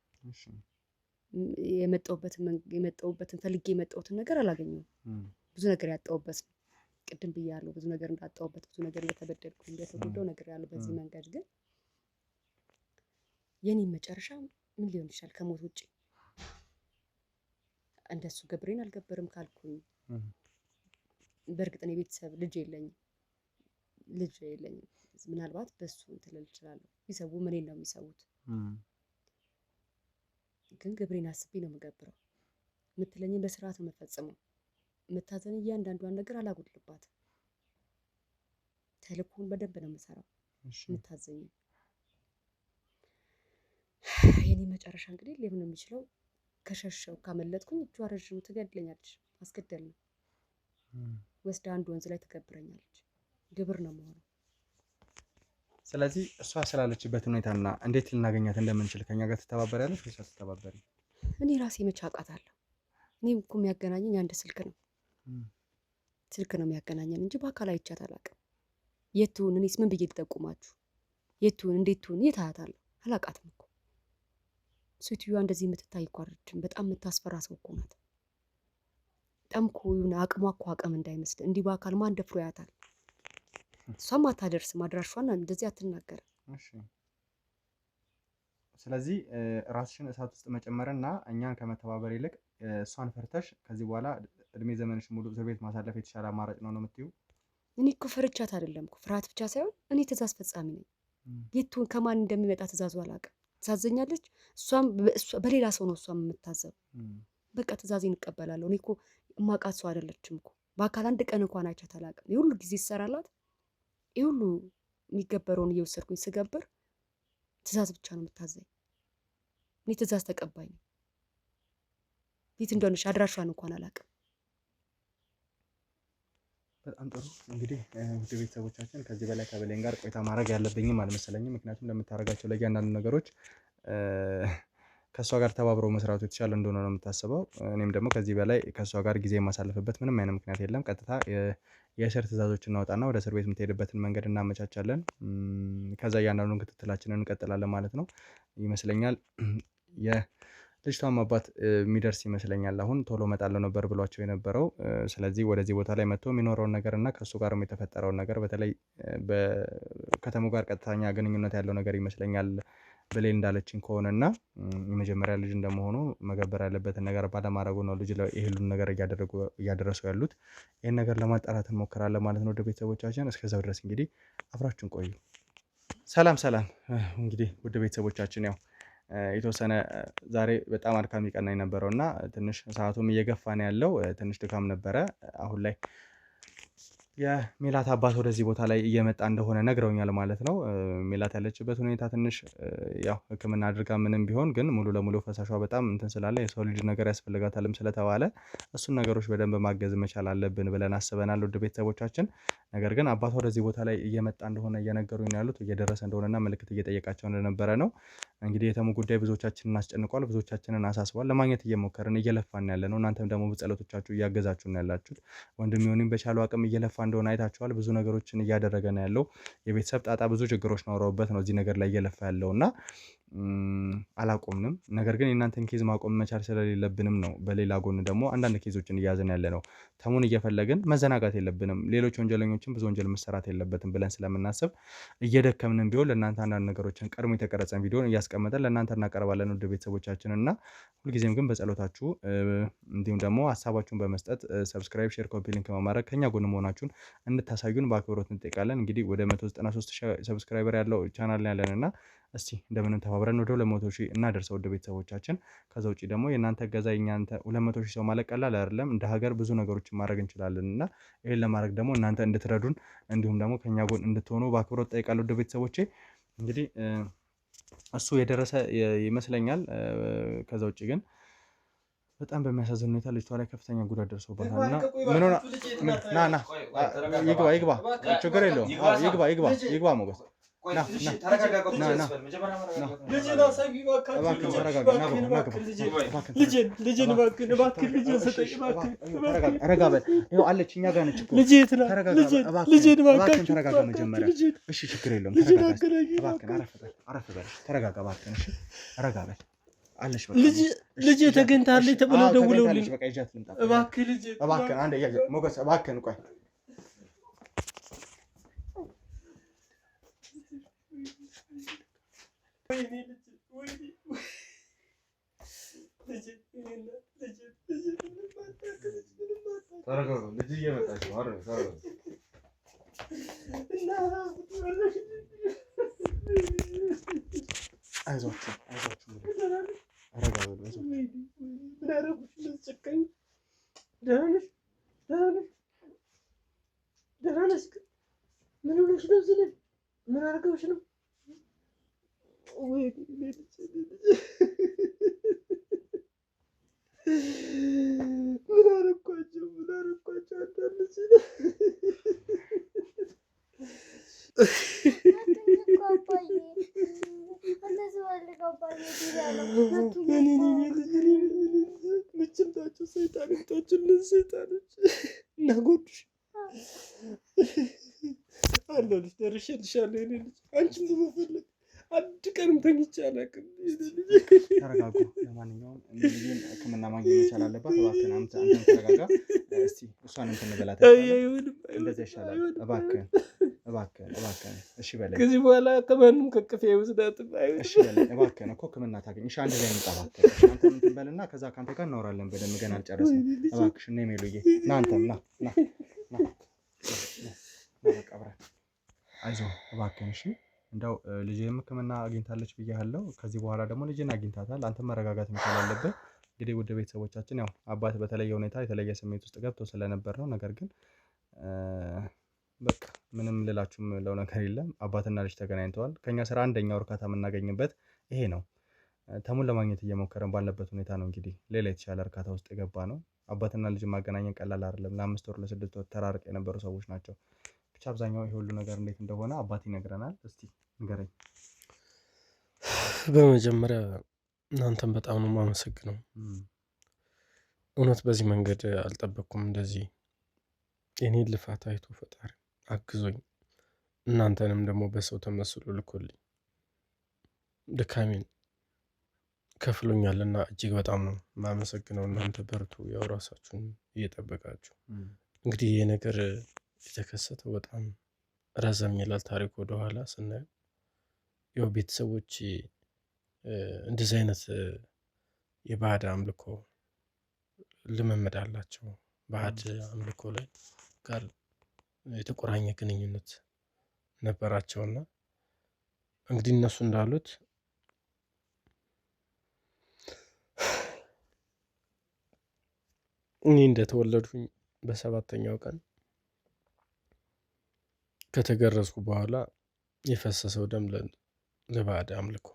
የመጣሁበትን ፈልጌ የመጣሁትን ነገር አላገኘሁም። ብዙ ነገር ያጣሁበት ነው። ቅድም ብያለሁ፣ ብዙ ነገር እንዳጣሁበት፣ ብዙ ነገር እንደተበደልኩ እንደተጎዳው ነገር ያለው በዚህ መንገድ ግን የኔ መጨረሻ ምን ሊሆን ይችላል ከሞት ውጭ? እንደሱ ግብሬን አልገበርም ካልኩኝ በእርግጥ እኔ ቤተሰብ ልጅ የለኝም። ምናልባት በሱ እንትን ልል እችላለሁ። ቢሰው ምኔን ነው የሚሰውት? ግን ግብሬን አስቤ ነው የምገብረው። የምትለኝን በስርዓት ነው የምፈጽመው። የምታዘኝ እያንዳንዷን ነገር አላጎድልባትም። ተልእኮውን በደንብ ነው የምሰራው። የምታዘኝ የኔ መጨረሻ እንግዲህ ሊሆን የሚችለው ከሸሸው ካመለጥኩኝ እጇ ረዥም ትገድለኛለች። ማስገደል ነው። ወስዳ አንድ ወንዝ ላይ ትገብረኛለች። ግብር ነው የምሆነው።
ስለዚህ እሷ ስላለችበት ሁኔታና እንዴት ልናገኛት እንደምንችል ከኛ ጋር ትተባበሪያለሽ ወይስ አትተባበሪም?
እኔ ራሴ መቼ አውቃታለሁ? እኔም እኮ የሚያገናኘኝ አንድ ስልክ ነው። ስልክ ነው የሚያገናኘን እንጂ በአካል አይቻት አላውቅም። የት ትሁን? እኔስ ምን ብዬ ልጠቁማችሁ? የት ትሁን? እንዴት ትሁን? የት አያታለሁ? አላውቃትም እኮ። ሴትዮዋ እንደዚህ የምትታይ እኮ አይደለችም። በጣም የምታስፈራ ሰው እኮ ናት። በጣም እኮ የሆነ አቅሟ እኮ አቅም እንዳይመስል እንዲህ በአካል ማን ደፍሮ ያታል? እሷም አታደርስም። አድራሿን እንደዚህ አትናገርም።
ስለዚህ ራስሽን እሳት ውስጥ መጨመርና እኛን ከመተባበር ይልቅ እሷን ፈርተሽ ከዚህ በኋላ እድሜ ዘመንሽ ሙሉ እስር ቤት ማሳለፍ የተሻለ አማራጭ ነው የምትይው?
እኔ እኮ ፈርቻት አይደለም እኮ ፍርሃት ብቻ ሳይሆን እኔ ትእዛዝ ፈጻሚ ነኝ። የቱን ከማን እንደሚመጣ ትእዛዙ አላውቅም። ትዛዘኛለች። እሷም በሌላ ሰው ነው እሷም የምታዘብ። በቃ ትእዛዜን እቀበላለሁ። እኔ እኮ የማውቃት ሰው አይደለችም እኮ በአካል አንድ ቀን እንኳን አይቻት አላውቅም። የሁሉ ጊዜ ይሰራላት የሁሉ የሚገበረውን እየወሰድኩኝ ስገብር ትእዛዝ ብቻ ነው የምታዘኝ። እኔ ትእዛዝ ተቀባይ ነኝ። የት እንደሆነች አድራሿን እንኳን አላውቅም።
በጣም ጥሩ እንግዲህ ውድ ቤተሰቦቻችን ከዚህ በላይ ከብሌን ጋር ቆይታ ማድረግ ያለብኝም አልመሰለኝም። ምክንያቱም ለምታደርጋቸው ለእያንዳንዱ ነገሮች ከእሷ ጋር ተባብሮ መስራቱ የተሻለ እንደሆነ ነው የምታስበው። እኔም ደግሞ ከዚህ በላይ ከእሷ ጋር ጊዜ የማሳልፍበት ምንም አይነት ምክንያት የለም። ቀጥታ የእስር ትዕዛዞችን እናወጣና ወደ እስር ቤት የምትሄድበትን መንገድ እናመቻቻለን። ከዛ እያንዳንዱን ክትትላችንን እንቀጥላለን ማለት ነው ይመስለኛል። የልጅቷም አባት የሚደርስ ይመስለኛል። አሁን ቶሎ እመጣለሁ ነበር ብሏቸው የነበረው። ስለዚህ ወደዚህ ቦታ ላይ መጥቶ የሚኖረውን ነገር እና ከእሱ ጋርም የተፈጠረውን ነገር በተለይ በከተሙ ጋር ቀጥተኛ ግንኙነት ያለው ነገር ይመስለኛል ብሌን እንዳለችኝ ከሆነ እና የመጀመሪያ ልጅ እንደመሆኑ መገበር ያለበትን ነገር ባለማድረጉ ነው ልጅ ይሄሉን ነገር እያደረሱ ያሉት። ይህን ነገር ለማጣራት እንሞክራለን ማለት ነው ወደ ቤተሰቦቻችን። እስከዛው ድረስ እንግዲህ አብራችሁን ቆዩ። ሰላም ሰላም። እንግዲህ ውድ ቤተሰቦቻችን ያው የተወሰነ ዛሬ በጣም አድካሚ ቀን የነበረው እና ትንሽ ሰዓቱም እየገፋ ነው ያለው። ትንሽ ድካም ነበረ። አሁን ላይ የሜላት አባት ወደዚህ ቦታ ላይ እየመጣ እንደሆነ ነግረውኛል ማለት ነው። ሜላት ያለችበት ሁኔታ ትንሽ ያው ሕክምና አድርጋ ምንም ቢሆን ግን ሙሉ ለሙሉ ፈሳሿ በጣም እንትን ስላለ የሰው ልጅ ነገር ያስፈልጋታልም ስለተባለ እሱን ነገሮች በደንብ ማገዝ መቻል አለብን ብለን አስበናል ውድ ቤተሰቦቻችን። ነገር ግን አባቷ ወደዚህ ቦታ ላይ እየመጣ እንደሆነ እየነገሩኝ ነው ያሉት። እየደረሰ እንደሆነና ምልክት እየጠየቃቸው እንደነበረ ነው። እንግዲህ የተሙ ጉዳይ ብዙዎቻችንን አስጨንቋል፣ ብዙዎቻችንን አሳስቧል። ለማግኘት እየሞከርን እየለፋን ያለ ነው። እናንተም ደግሞ በጸሎቶቻችሁ እያገዛችሁ ነው ያላችሁት። ወንድም ይሁንም በቻለው አቅም እየለፋ እንደሆነ አይታችኋል። ብዙ ነገሮችን እያደረገ ነው ያለው። የቤተሰብ ጣጣ ብዙ ችግሮች ኖረውበት ነው እዚህ ነገር ላይ እየለፋ ያለው እና አላቆምንም። ነገር ግን የእናንተን ኬዝ ማቆም መቻል ስለሌለብንም ነው በሌላ ጎን ደግሞ አንዳንድ ኬዞችን እያዘን ያለ ነው። ተሙን እየፈለግን መዘናጋት የለብንም። ሌሎች ወንጀለኞችን ብዙ ወንጀል መሰራት የለበትም ብለን ስለምናስብ እየደከምንም ቢሆን ለእናንተ አንዳንድ ነገሮችን ቀድሞ የተቀረጸን ቪዲዮን እያስቀመጠን ለእናንተ እናቀርባለን ውድ ቤተሰቦቻችን እና ሁልጊዜም ግን በጸሎታችሁ እንዲሁም ደግሞ ሀሳባችሁን በመስጠት ሰብስክራይብ፣ ሼር፣ ኮፒ ሊንክ በማድረግ ከኛ ጎን መሆናችሁን እንድታሳዩን በአክብሮት እንጠይቃለን። እንግዲህ ወደ 193 ሰብስክራይበር ያለው ቻናል ላይ ያለን እና እስቲ እንደምንም ተባብረን ወደ 200 ሺህ እናደርሰው ውድ ቤተሰቦቻችን። ከዛ ውጪ ደግሞ የእናንተ እገዛ የእናንተ 200 ሺህ ሰው ማለት ቀላል አይደለም። እንደ ሀገር ብዙ ነገሮችን ማድረግ እንችላለን እና ይሄን ለማድረግ ደግሞ እናንተ እንድትረዱን እንዲሁም ደግሞ ከኛ ጎን እንድትሆኑ በአክብሮት ጠይቃለሁ ውድ ቤተሰቦቼ። እንግዲህ እሱ የደረሰ ይመስለኛል። ከዛ ውጪ ግን በጣም በሚያሳዝን ሁኔታ ልጅቷ ላይ ከፍተኛ ጉዳት ደርሶባታል እና ምን ሆና ና ይግባ ችግር የለውም ይግባ ሞገስ አለች እኛ ጋር ነች። ተረጋጋ መጀመሪያ እሺ፣ ችግር የለውም ተረጋጋ እባክህን። እሺ ረጋ በል አለች።
ልጄ ተገኝታለች ተብለው ደውለውልኝ
በቃ ይዣት ልምጣ።
እባክህን
አንዴ ሞገስ እባክህን ቆይ ልጅ እየመጣች ነው። አይዟችሁ ረጋ በሉ።
ምን ሆነሽ ነው? ዝናብ ምን አድርገውሽ ነው? ምን አረኳቸው? ምችምታቸው ሰይጣኖች እናጎዱሽ አለሁልሽ። ደርሼልሻለሁ የእኔ ልጅ። አንቺን በመፈለግ አንድ ቀንም ተኝቼ አላውቅም።
ተረጋጉ። ለማንኛውም ልጅን ሕክምና ማግኘት መቻል አለባት። እባክህን አንተን ተረጋጋ። እስቲ እሷን እንትን እንበላት። እንደዚያ ይሻላል። እባክህን እሺ በለኝ።
ከዚህ በኋላ ከማንም ከቅፌ አይወስዳትም።
እሺ በለኝ እባክህን እኮ ሕክምና ታገኝ። እሺ አንድ ላይ እንውጣ እባክህን። አንተም እንትን በልና ከዛ ከአንተ ጋር እናወራለን በደንብ። ገና አልጨረስንም። እባክሽ እና ሜሉዬ ና አንተም ና በቃ አብረን አይዞህ እባክህን እሺ። እንደው ልጅህም ሕክምና አግኝታለች ብያለሁ። ከዚህ በኋላ ደግሞ ልጅን አግኝታታል። አንተም መረጋጋት መቻል አለብህ። እንግዲህ ውድ ቤተሰቦቻችን ያው አባት በተለየ ሁኔታ የተለየ ስሜት ውስጥ ገብቶ ስለነበር ነው። ነገር ግን በቃ ምንም ልላችሁም ለው ነገር የለም። አባትና ልጅ ተገናኝተዋል። ከኛ ስራ አንደኛው እርካታ የምናገኝበት ይሄ ነው። ተሙን ለማግኘት እየሞከረን ባለበት ሁኔታ ነው እንግዲህ ሌላ የተሻለ እርካታ ውስጥ የገባ ነው። አባትና ልጅ ማገናኘት ቀላል አይደለም። ለ5 ወር ለ6 ወር ተራርቀው የነበሩ ሰዎች ናቸው። ብቻ አብዛኛው ይሄ ሁሉ ነገር እንዴት እንደሆነ አባት ይነግረናል። እስቲ ንገረኝ።
በመጀመሪያ እናንተም በጣም ነው የማመሰግነው። እውነት በዚህ መንገድ አልጠበቅኩም። እንደዚህ የኔን ልፋት አይቶ ፈጣሪ አግዞኝ እናንተንም ደግሞ በሰው ተመስሎ ልኮልኝ ድካሜን ከፍሎኛልና እጅግ በጣም ነው የማመሰግነው። እናንተ በርቱ፣ ያው ራሳችሁን እየጠበቃችሁ። እንግዲህ ይህ ነገር የተከሰተው በጣም ረዘም ይላል ታሪክ ወደኋላ ስናየው። ያው ቤተሰቦች እንደዚህ አይነት የባዕድ አምልኮ ልምምድ አላቸው። ባዕድ አምልኮ ላይ ጋር የተቆራኘ ግንኙነት ነበራቸውና እንግዲህ እነሱ እንዳሉት እኔ እንደተወለድኩኝ በ7ኛው ቀን ከተገረዝኩ በኋላ የፈሰሰው ደም ለባዕድ አምልኮ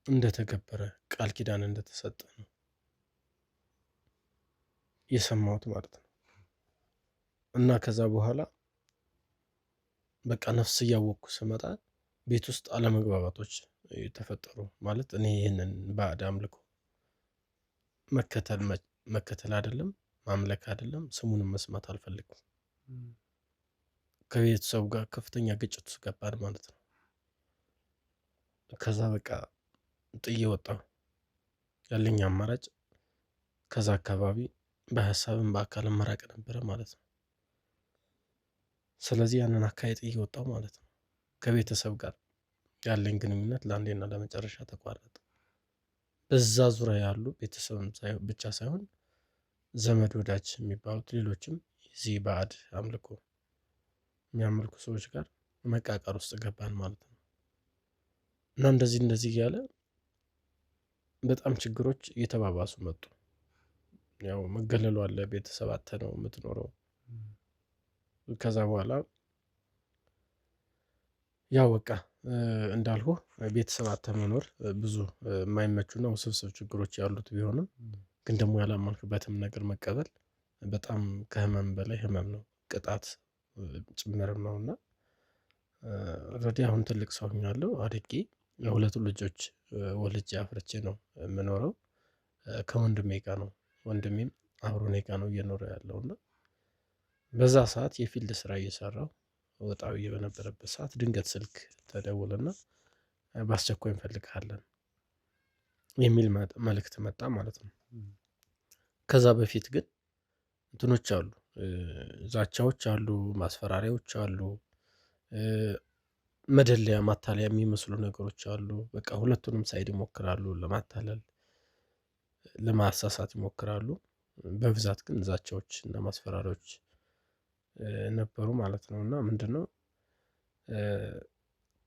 እንደተገበረ ቃል ኪዳን እንደተሰጠ ነው የሰማሁት ማለት ነው። እና ከዛ በኋላ በቃ ነፍስ እያወቅኩ ስመጣ ቤት ውስጥ አለመግባባቶች ተፈጠሩ። ማለት እኔ ይህንን ባዕድ አምልኮ መከተል አይደለም ማምለክ አይደለም ስሙንም መስማት አልፈልግም። ከቤተሰቡ ጋር ከፍተኛ ግጭት ውስጥ ገባን ማለት ነው። ከዛ በቃ ጥዬ ወጣሁ። ያለኝ አማራጭ ከዛ አካባቢ በሀሳብም በአካልም መራቅ ነበረ ማለት ነው። ስለዚህ ያንን አካባቢ ጥዬ ወጣሁ ማለት ነው። ከቤተሰብ ጋር ያለኝ ግንኙነት ለአንዴና ለመጨረሻ ተቋረጠ። በዛ ዙሪያ ያሉ ቤተሰብ ብቻ ሳይሆን ዘመድ ወዳጅ የሚባሉት ሌሎችም የዚህ ባዕድ አምልኮ የሚያመልኩ ሰዎች ጋር መቃቃር ውስጥ ገባን ማለት ነው። እና እንደዚህ እያለ በጣም ችግሮች እየተባባሱ መጡ። ያው መገለሉ አለ፣ ቤተሰብ አጥተህ ነው የምትኖረው። ከዛ በኋላ ያው በቃ እንዳልኩ ቤተሰብ አጥተህ መኖር ብዙ የማይመቹና ውስብስብ ችግሮች ያሉት ቢሆንም ግን ደግሞ ያላመንክበትም ነገር መቀበል በጣም ከህመም በላይ ህመም ነው፣ ቅጣት ጭምርም ነውና ኦልሬዲ አሁን ትልቅ ሰው ሆኛለሁ፣ አድጌ ሁለት ልጆች ወልጄ አፍርቼ ነው የምኖረው። ከወንድሜ ጋር ነው፣ ወንድሜም አብሮ እኔ ጋር ነው እየኖረ ያለውና በዛ ሰዓት የፊልድ ስራ እየሰራው ወጣ ብዬ በነበረበት ሰዓት ድንገት ስልክ ተደውልና በአስቸኳይ እንፈልግሃለን የሚል መልእክት መጣ ማለት ነው። ከዛ በፊት ግን እንትኖች አሉ፣ ዛቻዎች አሉ፣ ማስፈራሪያዎች አሉ፣ መደለያ ማታለያ የሚመስሉ ነገሮች አሉ። በቃ ሁለቱንም ሳይድ ይሞክራሉ ለማታለል፣ ለማሳሳት ይሞክራሉ። በብዛት ግን ዛቻዎች እና ማስፈራሪያዎች ነበሩ ማለት ነው። እና ምንድነው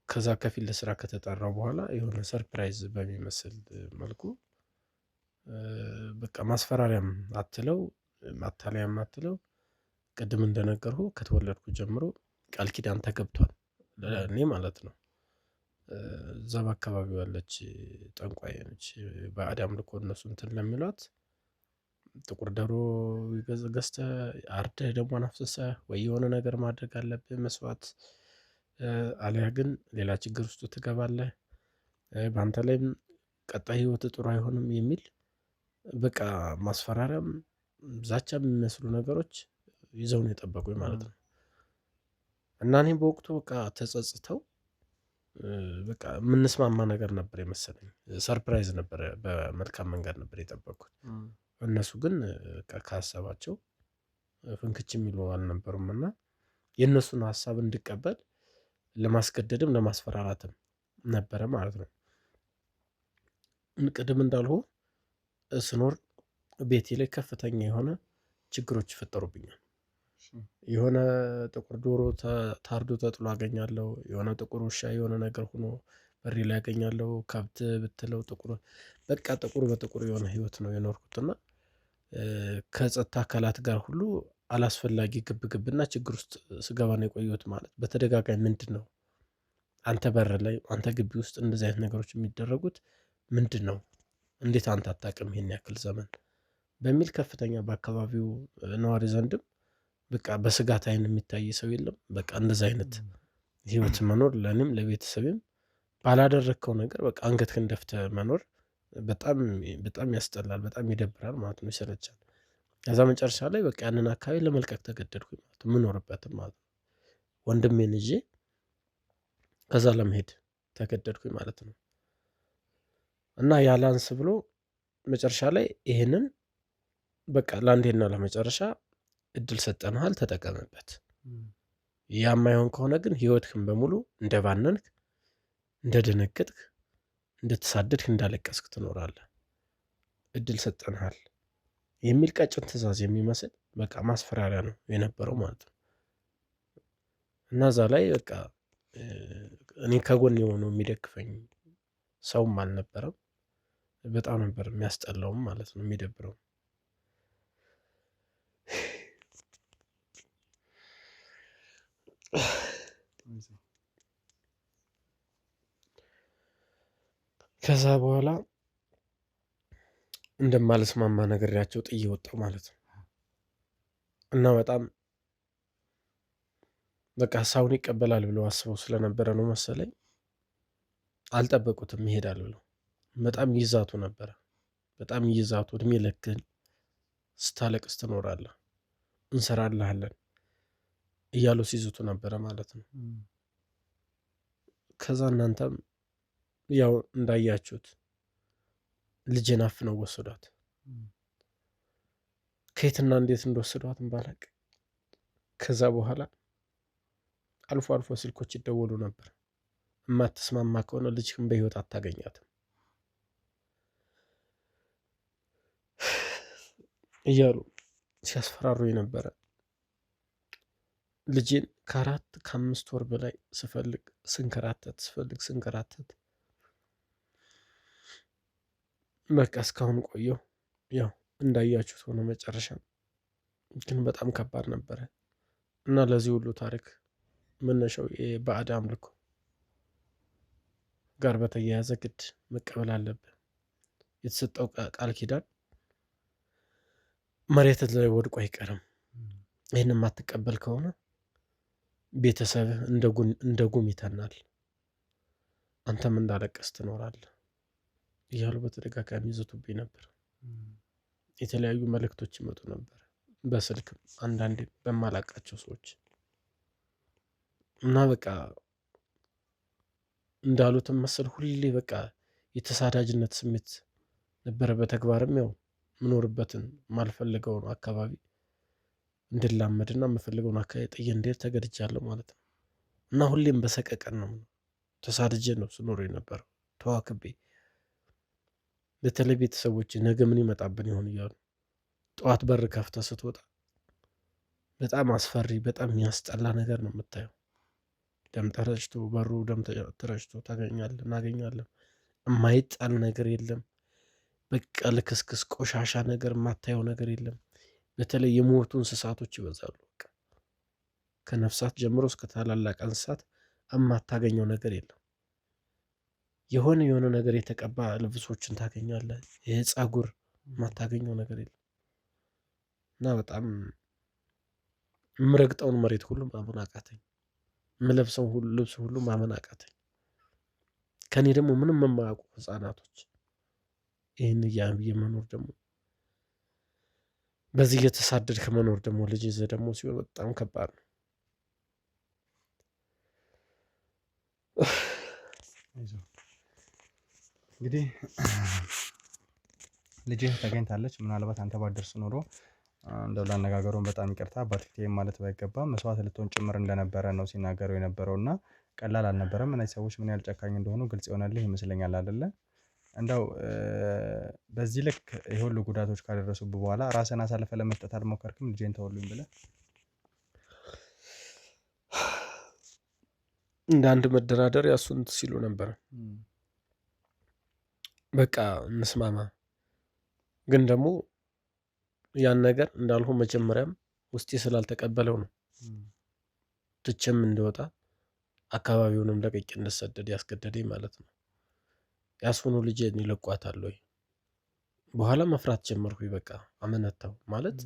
ከዛ ከፊልድ ስራ ከተጠራው በኋላ የሆነ ሰርፕራይዝ በሚመስል መልኩ በቃ ማስፈራሪያም አትለው ማታለያም አትለው ቅድም እንደነገርኩ ከተወለድኩ ጀምሮ ቃል ኪዳን ተገብቷል ለእኔ ማለት ነው። እዛ በአካባቢው ያለች ጠንቋይ ነች፣ ባዕድ አምልኮ እነሱ እንትን ለሚሏት ጥቁር ዶሮ ገዝተህ አርደህ ደሟን አፍስሰህ ወይ የሆነ ነገር ማድረግ አለብህ መስዋዕት፣ አሊያ ግን ሌላ ችግር ውስጥ ትገባለህ፣ በአንተ ላይም ቀጣይ ህይወት ጥሩ አይሆንም የሚል በቃ ማስፈራሪያም ዛቻ የሚመስሉ ነገሮች ይዘው ነው የጠበቁኝ ማለት ነው። እና እኔም በወቅቱ በቃ ተጸጽተው በቃ የምንስማማ ነገር ነበር የመሰለኝ። ሰርፕራይዝ ነበር፣ በመልካም መንገድ ነበር የጠበቅኩት። እነሱ ግን ከሀሳባቸው ፍንክች የሚሉ አልነበሩም እና የእነሱን ሀሳብ እንድቀበል ለማስገደድም ለማስፈራራትም ነበረ ማለት ነው። ቅድም እንዳልሁ ስኖር ቤቴ ላይ ከፍተኛ የሆነ ችግሮች ይፈጠሩብኛል። የሆነ ጥቁር ዶሮ ታርዶ ተጥሎ አገኛለሁ። የሆነ ጥቁር ውሻ የሆነ ነገር ሆኖ በሬ ላይ አገኛለሁ። ከብት ብትለው ጥቁር፣ በቃ ጥቁር በጥቁር የሆነ ህይወት ነው የኖርኩትና ከጸጥታ አካላት ጋር ሁሉ አላስፈላጊ ግብግብና ችግር ውስጥ ስገባ ነው የቆየሁት። ማለት በተደጋጋሚ ምንድን ነው አንተ በር ላይ አንተ ግቢ ውስጥ እንደዚህ አይነት ነገሮች የሚደረጉት ምንድን ነው? እንዴት አንተ አታውቅም ይሄን ያክል ዘመን በሚል ከፍተኛ በአካባቢው ነዋሪ ዘንድም በቃ በስጋት አይን የሚታይ ሰው የለም። በቃ እንደዚህ አይነት ህይወት መኖር ለእኔም ለቤተሰብም ባላደረግከው ነገር በቃ አንገትህን ደፍተህ መኖር በጣም በጣም ያስጠላል፣ በጣም ይደብራል ማለት ነው፣ ይሰለቻል። ከዛ መጨረሻ ላይ በቃ ያንን አካባቢ ለመልቀቅ ተገደድኩኝ ማለት ነው፣ የምኖርበትም ማለት ነው። ወንድሜን ይዤ ከዛ ለመሄድ ተገደድኩኝ ማለት ነው። እና ያላንስ ብሎ መጨረሻ ላይ ይሄንን በቃ ለአንዴና ለመጨረሻ እድል ሰጠንሃል፣ ተጠቀምበት። ያማይሆን ከሆነ ግን ህይወትህን በሙሉ እንደባነንክ፣ እንደደነገጥክ፣ እንደተሳደድክ፣ እንዳለቀስክ ትኖራለህ። እድል ሰጠንሃል የሚል ቀጭን ትዕዛዝ የሚመስል በቃ ማስፈራሪያ ነው የነበረው ማለት ነው። እና እዛ ላይ በቃ እኔ ከጎን የሆነው የሚደግፈኝ ሰውም አልነበረም። በጣም ነበር የሚያስጠላውም ማለት ነው፣ የሚደብረው። ከዛ በኋላ እንደማልስማማ ነግሬያቸው ጥዬ ወጣሁ ማለት ነው። እና በጣም በቃ ሀሳቡን ይቀበላል ብለው አስበው ስለነበረ ነው መሰለኝ አልጠበቁትም ይሄዳል ብለው። በጣም ይዛቱ ነበረ፣ በጣም ይዛቱ። እድሜ ልክህን ስታለቅስ ትኖራለህ፣ እንሰራልሃለን እያሉ ሲይዙቱ ነበረ ማለት ነው። ከዛ እናንተም ያው እንዳያችሁት ልጄን አፍነው ወሰዷት። ከየትና እንዴት እንደወሰዷት ባላቅ። ከዛ በኋላ አልፎ አልፎ ስልኮች ይደወሉ ነበር። የማትስማማ ከሆነ ልጅህን በህይወት አታገኛትም እያሉ ሲያስፈራሩ ነበረ። ልጄን ከ4-5 ወር በላይ ስፈልግ ስንከራተት በቃ እስካሁን ቆየሁ። ያው እንዳያችሁት ሆነ መጨረሻ ግን በጣም ከባድ ነበረ። እና ለዚህ ሁሉ ታሪክ መነሻው የባዕድ አምልኮ ጋር በተያያዘ ግድ መቀበል አለብህ። የተሰጠው ቃል ኪዳን መሬት ላይ ወድቆ አይቀርም። ይህን የማትቀበል ከሆነ ቤተሰብህ እንደ ጉም ይተናል፣ አንተም እንዳለቀስ ትኖራለህ እያሉ በተደጋጋሚ ይዘቱብኝ ነበር። የተለያዩ መልእክቶች ይመጡ ነበር በስልክ አንዳንዴ በማላቃቸው ሰዎች። እና በቃ እንዳሉትም መሰል ሁሌ በቃ የተሳዳጅነት ስሜት ነበረ። በተግባርም ያው ምኖርበትን ማልፈልገውን አካባቢ እንድላመድና የምፈልገውን አካባቢ ጥዬ እንድሄድ ተገድጃለሁ ማለት ነው። እና ሁሌም በሰቀቀን ነው ተሳድጄ ነው ስኖር የነበረው ተዋክቤ። በተለይ ቤተሰቦች ነገ ምን ይመጣብን ይሆን እያሉ ጠዋት በር ከፍተህ ስትወጣ በጣም አስፈሪ፣ በጣም የሚያስጠላ ነገር ነው የምታየው። ደም ተረጭቶ በሩ ደም ተረጭቶ እናገኛለን። የማይጣል ነገር የለም። በቃ ልክስክስ ቆሻሻ ነገር የማታየው ነገር የለም። በተለይ የሞቱ እንስሳቶች ይበዛሉ። በቃ ከነፍሳት ጀምሮ እስከ ታላላቅ እንስሳት የማታገኘው ነገር የለም። የሆነ ነገር የተቀባ ልብሶችን ታገኛለህ። ይሄ ጸጉር የማታገኘው ነገር የለም። እና በጣም የምረግጠውን መሬት ሁሉ ማመን አቃተኝ። የምለብሰው ልብስ ሁሉ ማመን አቃተኝ። ከኔ ደግሞ ምንም የማያውቁ ህፃናቶች ይህን እያየ መኖር ደግሞ በዚህ እየተሳደድክ መኖር ደግሞ ልጅ ይዘህ ደግሞ ሲሆን በጣም ከባድ ነው።
እንግዲህ ልጅህ ተገኝታለች። ምናልባት አንተ ባደርስ ኖሮ እንደው ላነጋገሩን በጣም ይቅርታ አባትዬ ማለት ባይገባም መስዋዕት ልትሆን ጭምር እንደነበረ ነው ሲናገሩ የነበረው እና ቀላል አልነበረም። እነዚህ ሰዎች ምን ያህል ጨካኝ እንደሆኑ ግልጽ ይሆናልህ ይመስለኛል አይደለ? እንደው በዚህ ልክ የሁሉ ጉዳቶች ካደረሱብህ በኋላ ራስን አሳልፈ ለመስጠት አልሞከርክም? ልጄን ተወሉኝ ብለህ
እንደ አንድ መደራደር ያሱንት ሲሉ ነበር። በቃ እንስማማ፣ ግን ደግሞ ያን ነገር እንዳልሁ መጀመሪያም ውስጤ ስላልተቀበለው ነው ትቼም እንደወጣ አካባቢውንም ለቅቄ እንድሰደድ ያስገደደኝ ማለት ነው። ያስሆኑ ልጄን ይለቋታል ወይ? በኋላ መፍራት ጀመርኩኝ። በቃ አመነታው ማለት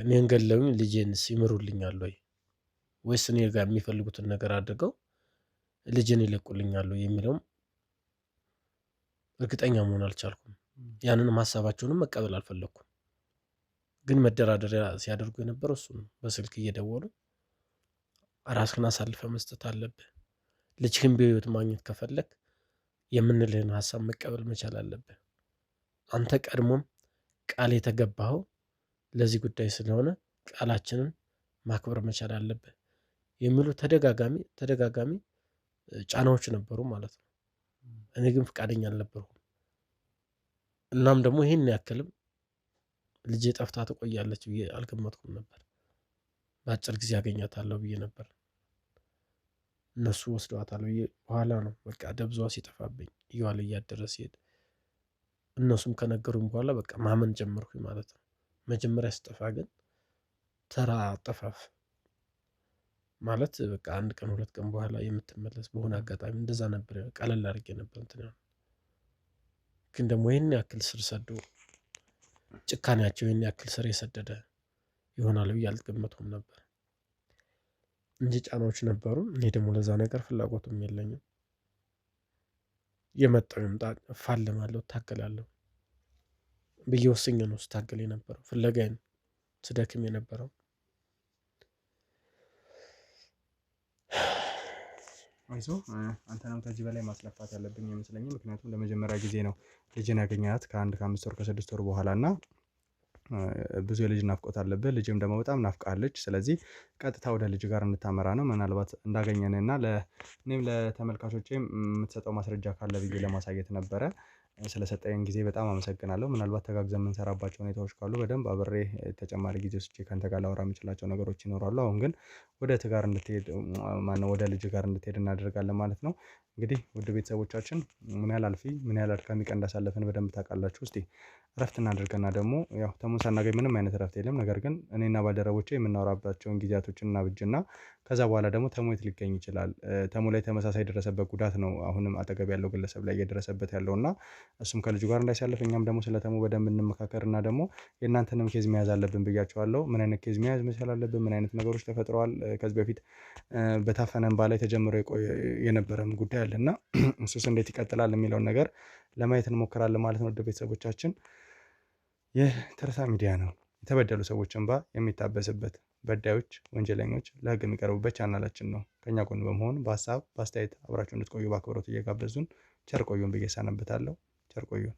እኔን ገለውኝ ልጄን ይምሩልኛል ወይ ወይስ እኔ ጋር የሚፈልጉትን ነገር አድርገው ልጄን ይለቁልኛል ወይ የሚለውም እርግጠኛ መሆን አልቻልኩም። ያንንም ሀሳባቸውንም መቀበል አልፈለኩም። ግን መደራደሪያ ሲያደርጉ የነበረው እሱ ነው። በስልክ እየደወሉ ራስህን አሳልፈ መስጠት አለብህ፣ ልጅህን በህይወት ማግኘት ከፈለክ የምንልህን ሀሳብ መቀበል መቻል አለብህ፣ አንተ ቀድሞም ቃል የተገባኸው ለዚህ ጉዳይ ስለሆነ ቃላችንን ማክበር መቻል አለብህ የሚሉ ተደጋጋሚ ጫናዎች ነበሩ ማለት ነው። እኔ ግን ፈቃደኛ አልነበርኩም። እናም ደግሞ ይሄን ያክልም ልጄ ጠፍታ ትቆያለች ብዬ አልገመትኩም ነበር። በአጭር ጊዜ አገኛታለሁ ብዬ ነበር። እነሱ ወስደዋታል ብዬ በኋላ ነው በቃ ደብዟ ሲጠፋብኝ እየዋለ እያደረ ሲሄድ እነሱም ከነገሩኝ በኋላ በቃ ማመን ጀመርኩኝ ማለት ነው። መጀመሪያ ስጠፋ ግን ተራ አጠፋፍ ማለት በቃ 1 ቀን 2 ቀን በኋላ የምትመለስ በሆነ አጋጣሚ እንደዛ ነበር። ቀለል አድርጌ ነበር እንትን ያለው። ግን ደግሞ ይሄን ያክል ስር ሰዶ ጭካኔያቸው ይሄን ያክል ስር የሰደደ ይሆናል ብዬ አልገመትኩም ነበር እንጂ ጫናዎች ነበሩ። እኔ ደግሞ ለዛ ነገር ፍላጎቱም የለኝም። የመጣው ይምጣ፣ እፋለማለሁ፣ እታገላለሁ ብዬ ወስኜ ነው ስታገል የነበረው፣ ፍለጋዬን ስደክም የነበረው።
አይዞ አንተንም ከዚህ በላይ ማስለፋት ያለብኝ አይመስለኝም። ምክንያቱም ለመጀመሪያ ጊዜ ነው ልጅን ያገኘሃት ከ5 ወር ከ6 ወር በኋላ እና ብዙ የልጅ ናፍቆት አለብህ። ልጅም ደግሞ በጣም ናፍቃለች። ስለዚህ ቀጥታ ወደ ልጅ ጋር እንድታመራ ነው። ምናልባት እንዳገኘንና እኔም ለተመልካቾቼም የምትሰጠው ማስረጃ ካለ ብዬ ለማሳየት ነበረ። ስለሰጠኝ ጊዜ በጣም አመሰግናለሁ። ምናልባት ተጋግዘን የምንሰራባቸው ሁኔታዎች ካሉ በደንብ አብሬ ተጨማሪ ጊዜ ወስጄ ከአንተ ጋር ላወራ የምችላቸው ነገሮች ይኖራሉ። አሁን ግን ወደ ትጋር እንድትሄድ ወደ ልጅ ጋር እንድትሄድ እናደርጋለን ማለት ነው። እንግዲህ ውድ ቤተሰቦቻችን ምን ያህል አልፊ ምን ያህል አድካሚ ቀን እንዳሳለፍን በደንብ ታውቃላችሁ። እስቲ እረፍት እናደርገና ደግሞ ያው ተሙን ሳናገኝ ምንም አይነት እረፍት የለም። ነገር ግን እኔና ባልደረቦቼ የምናወራባቸውን ጊዜያቶችን እናብጅና ከዛ በኋላ ደግሞ ተሙ የት ሊገኝ ይችላል፣ ተሙ ላይ ተመሳሳይ የደረሰበት ጉዳት ነው አሁንም አጠገብ ያለው ግለሰብ ላይ እየደረሰበት ያለው እና እሱም ከልጁ ጋር እንዳይሳለፍ እኛም ደግሞ ስለ ተሙ በደንብ እንመካከርና ደግሞ የእናንተንም ኬዝ መያዝ አለብን ብያቸዋለሁ። ምን አይነት ኬዝ መያዝ መቻል አለብን፣ ምን አይነት ነገሮች ተፈጥረዋል፣ ከዚህ በፊት በታፈነ እንባ ላይ ተጀምሮ የነበረም ጉዳይ አለና እሱስ እንዴት ይቀጥላል የሚለውን ነገር ለማየት እንሞክራለን ማለት ነው። ውድ ቤተሰቦቻችን ይህ ተረሳ ሚዲያ ነው። የተበደሉ ሰዎች እንባ የሚታበስበት፣ በዳዮች ወንጀለኞች ለህግ የሚቀርቡበት ቻናላችን ነው። ከኛ ጎን በመሆን በሀሳብ በአስተያየት አብራችሁ እንድትቆዩ በአክብሮት እየጋበዙን ቸር ቆዩን ብዬ እሰናበታለሁ። ቸር ቆዩን።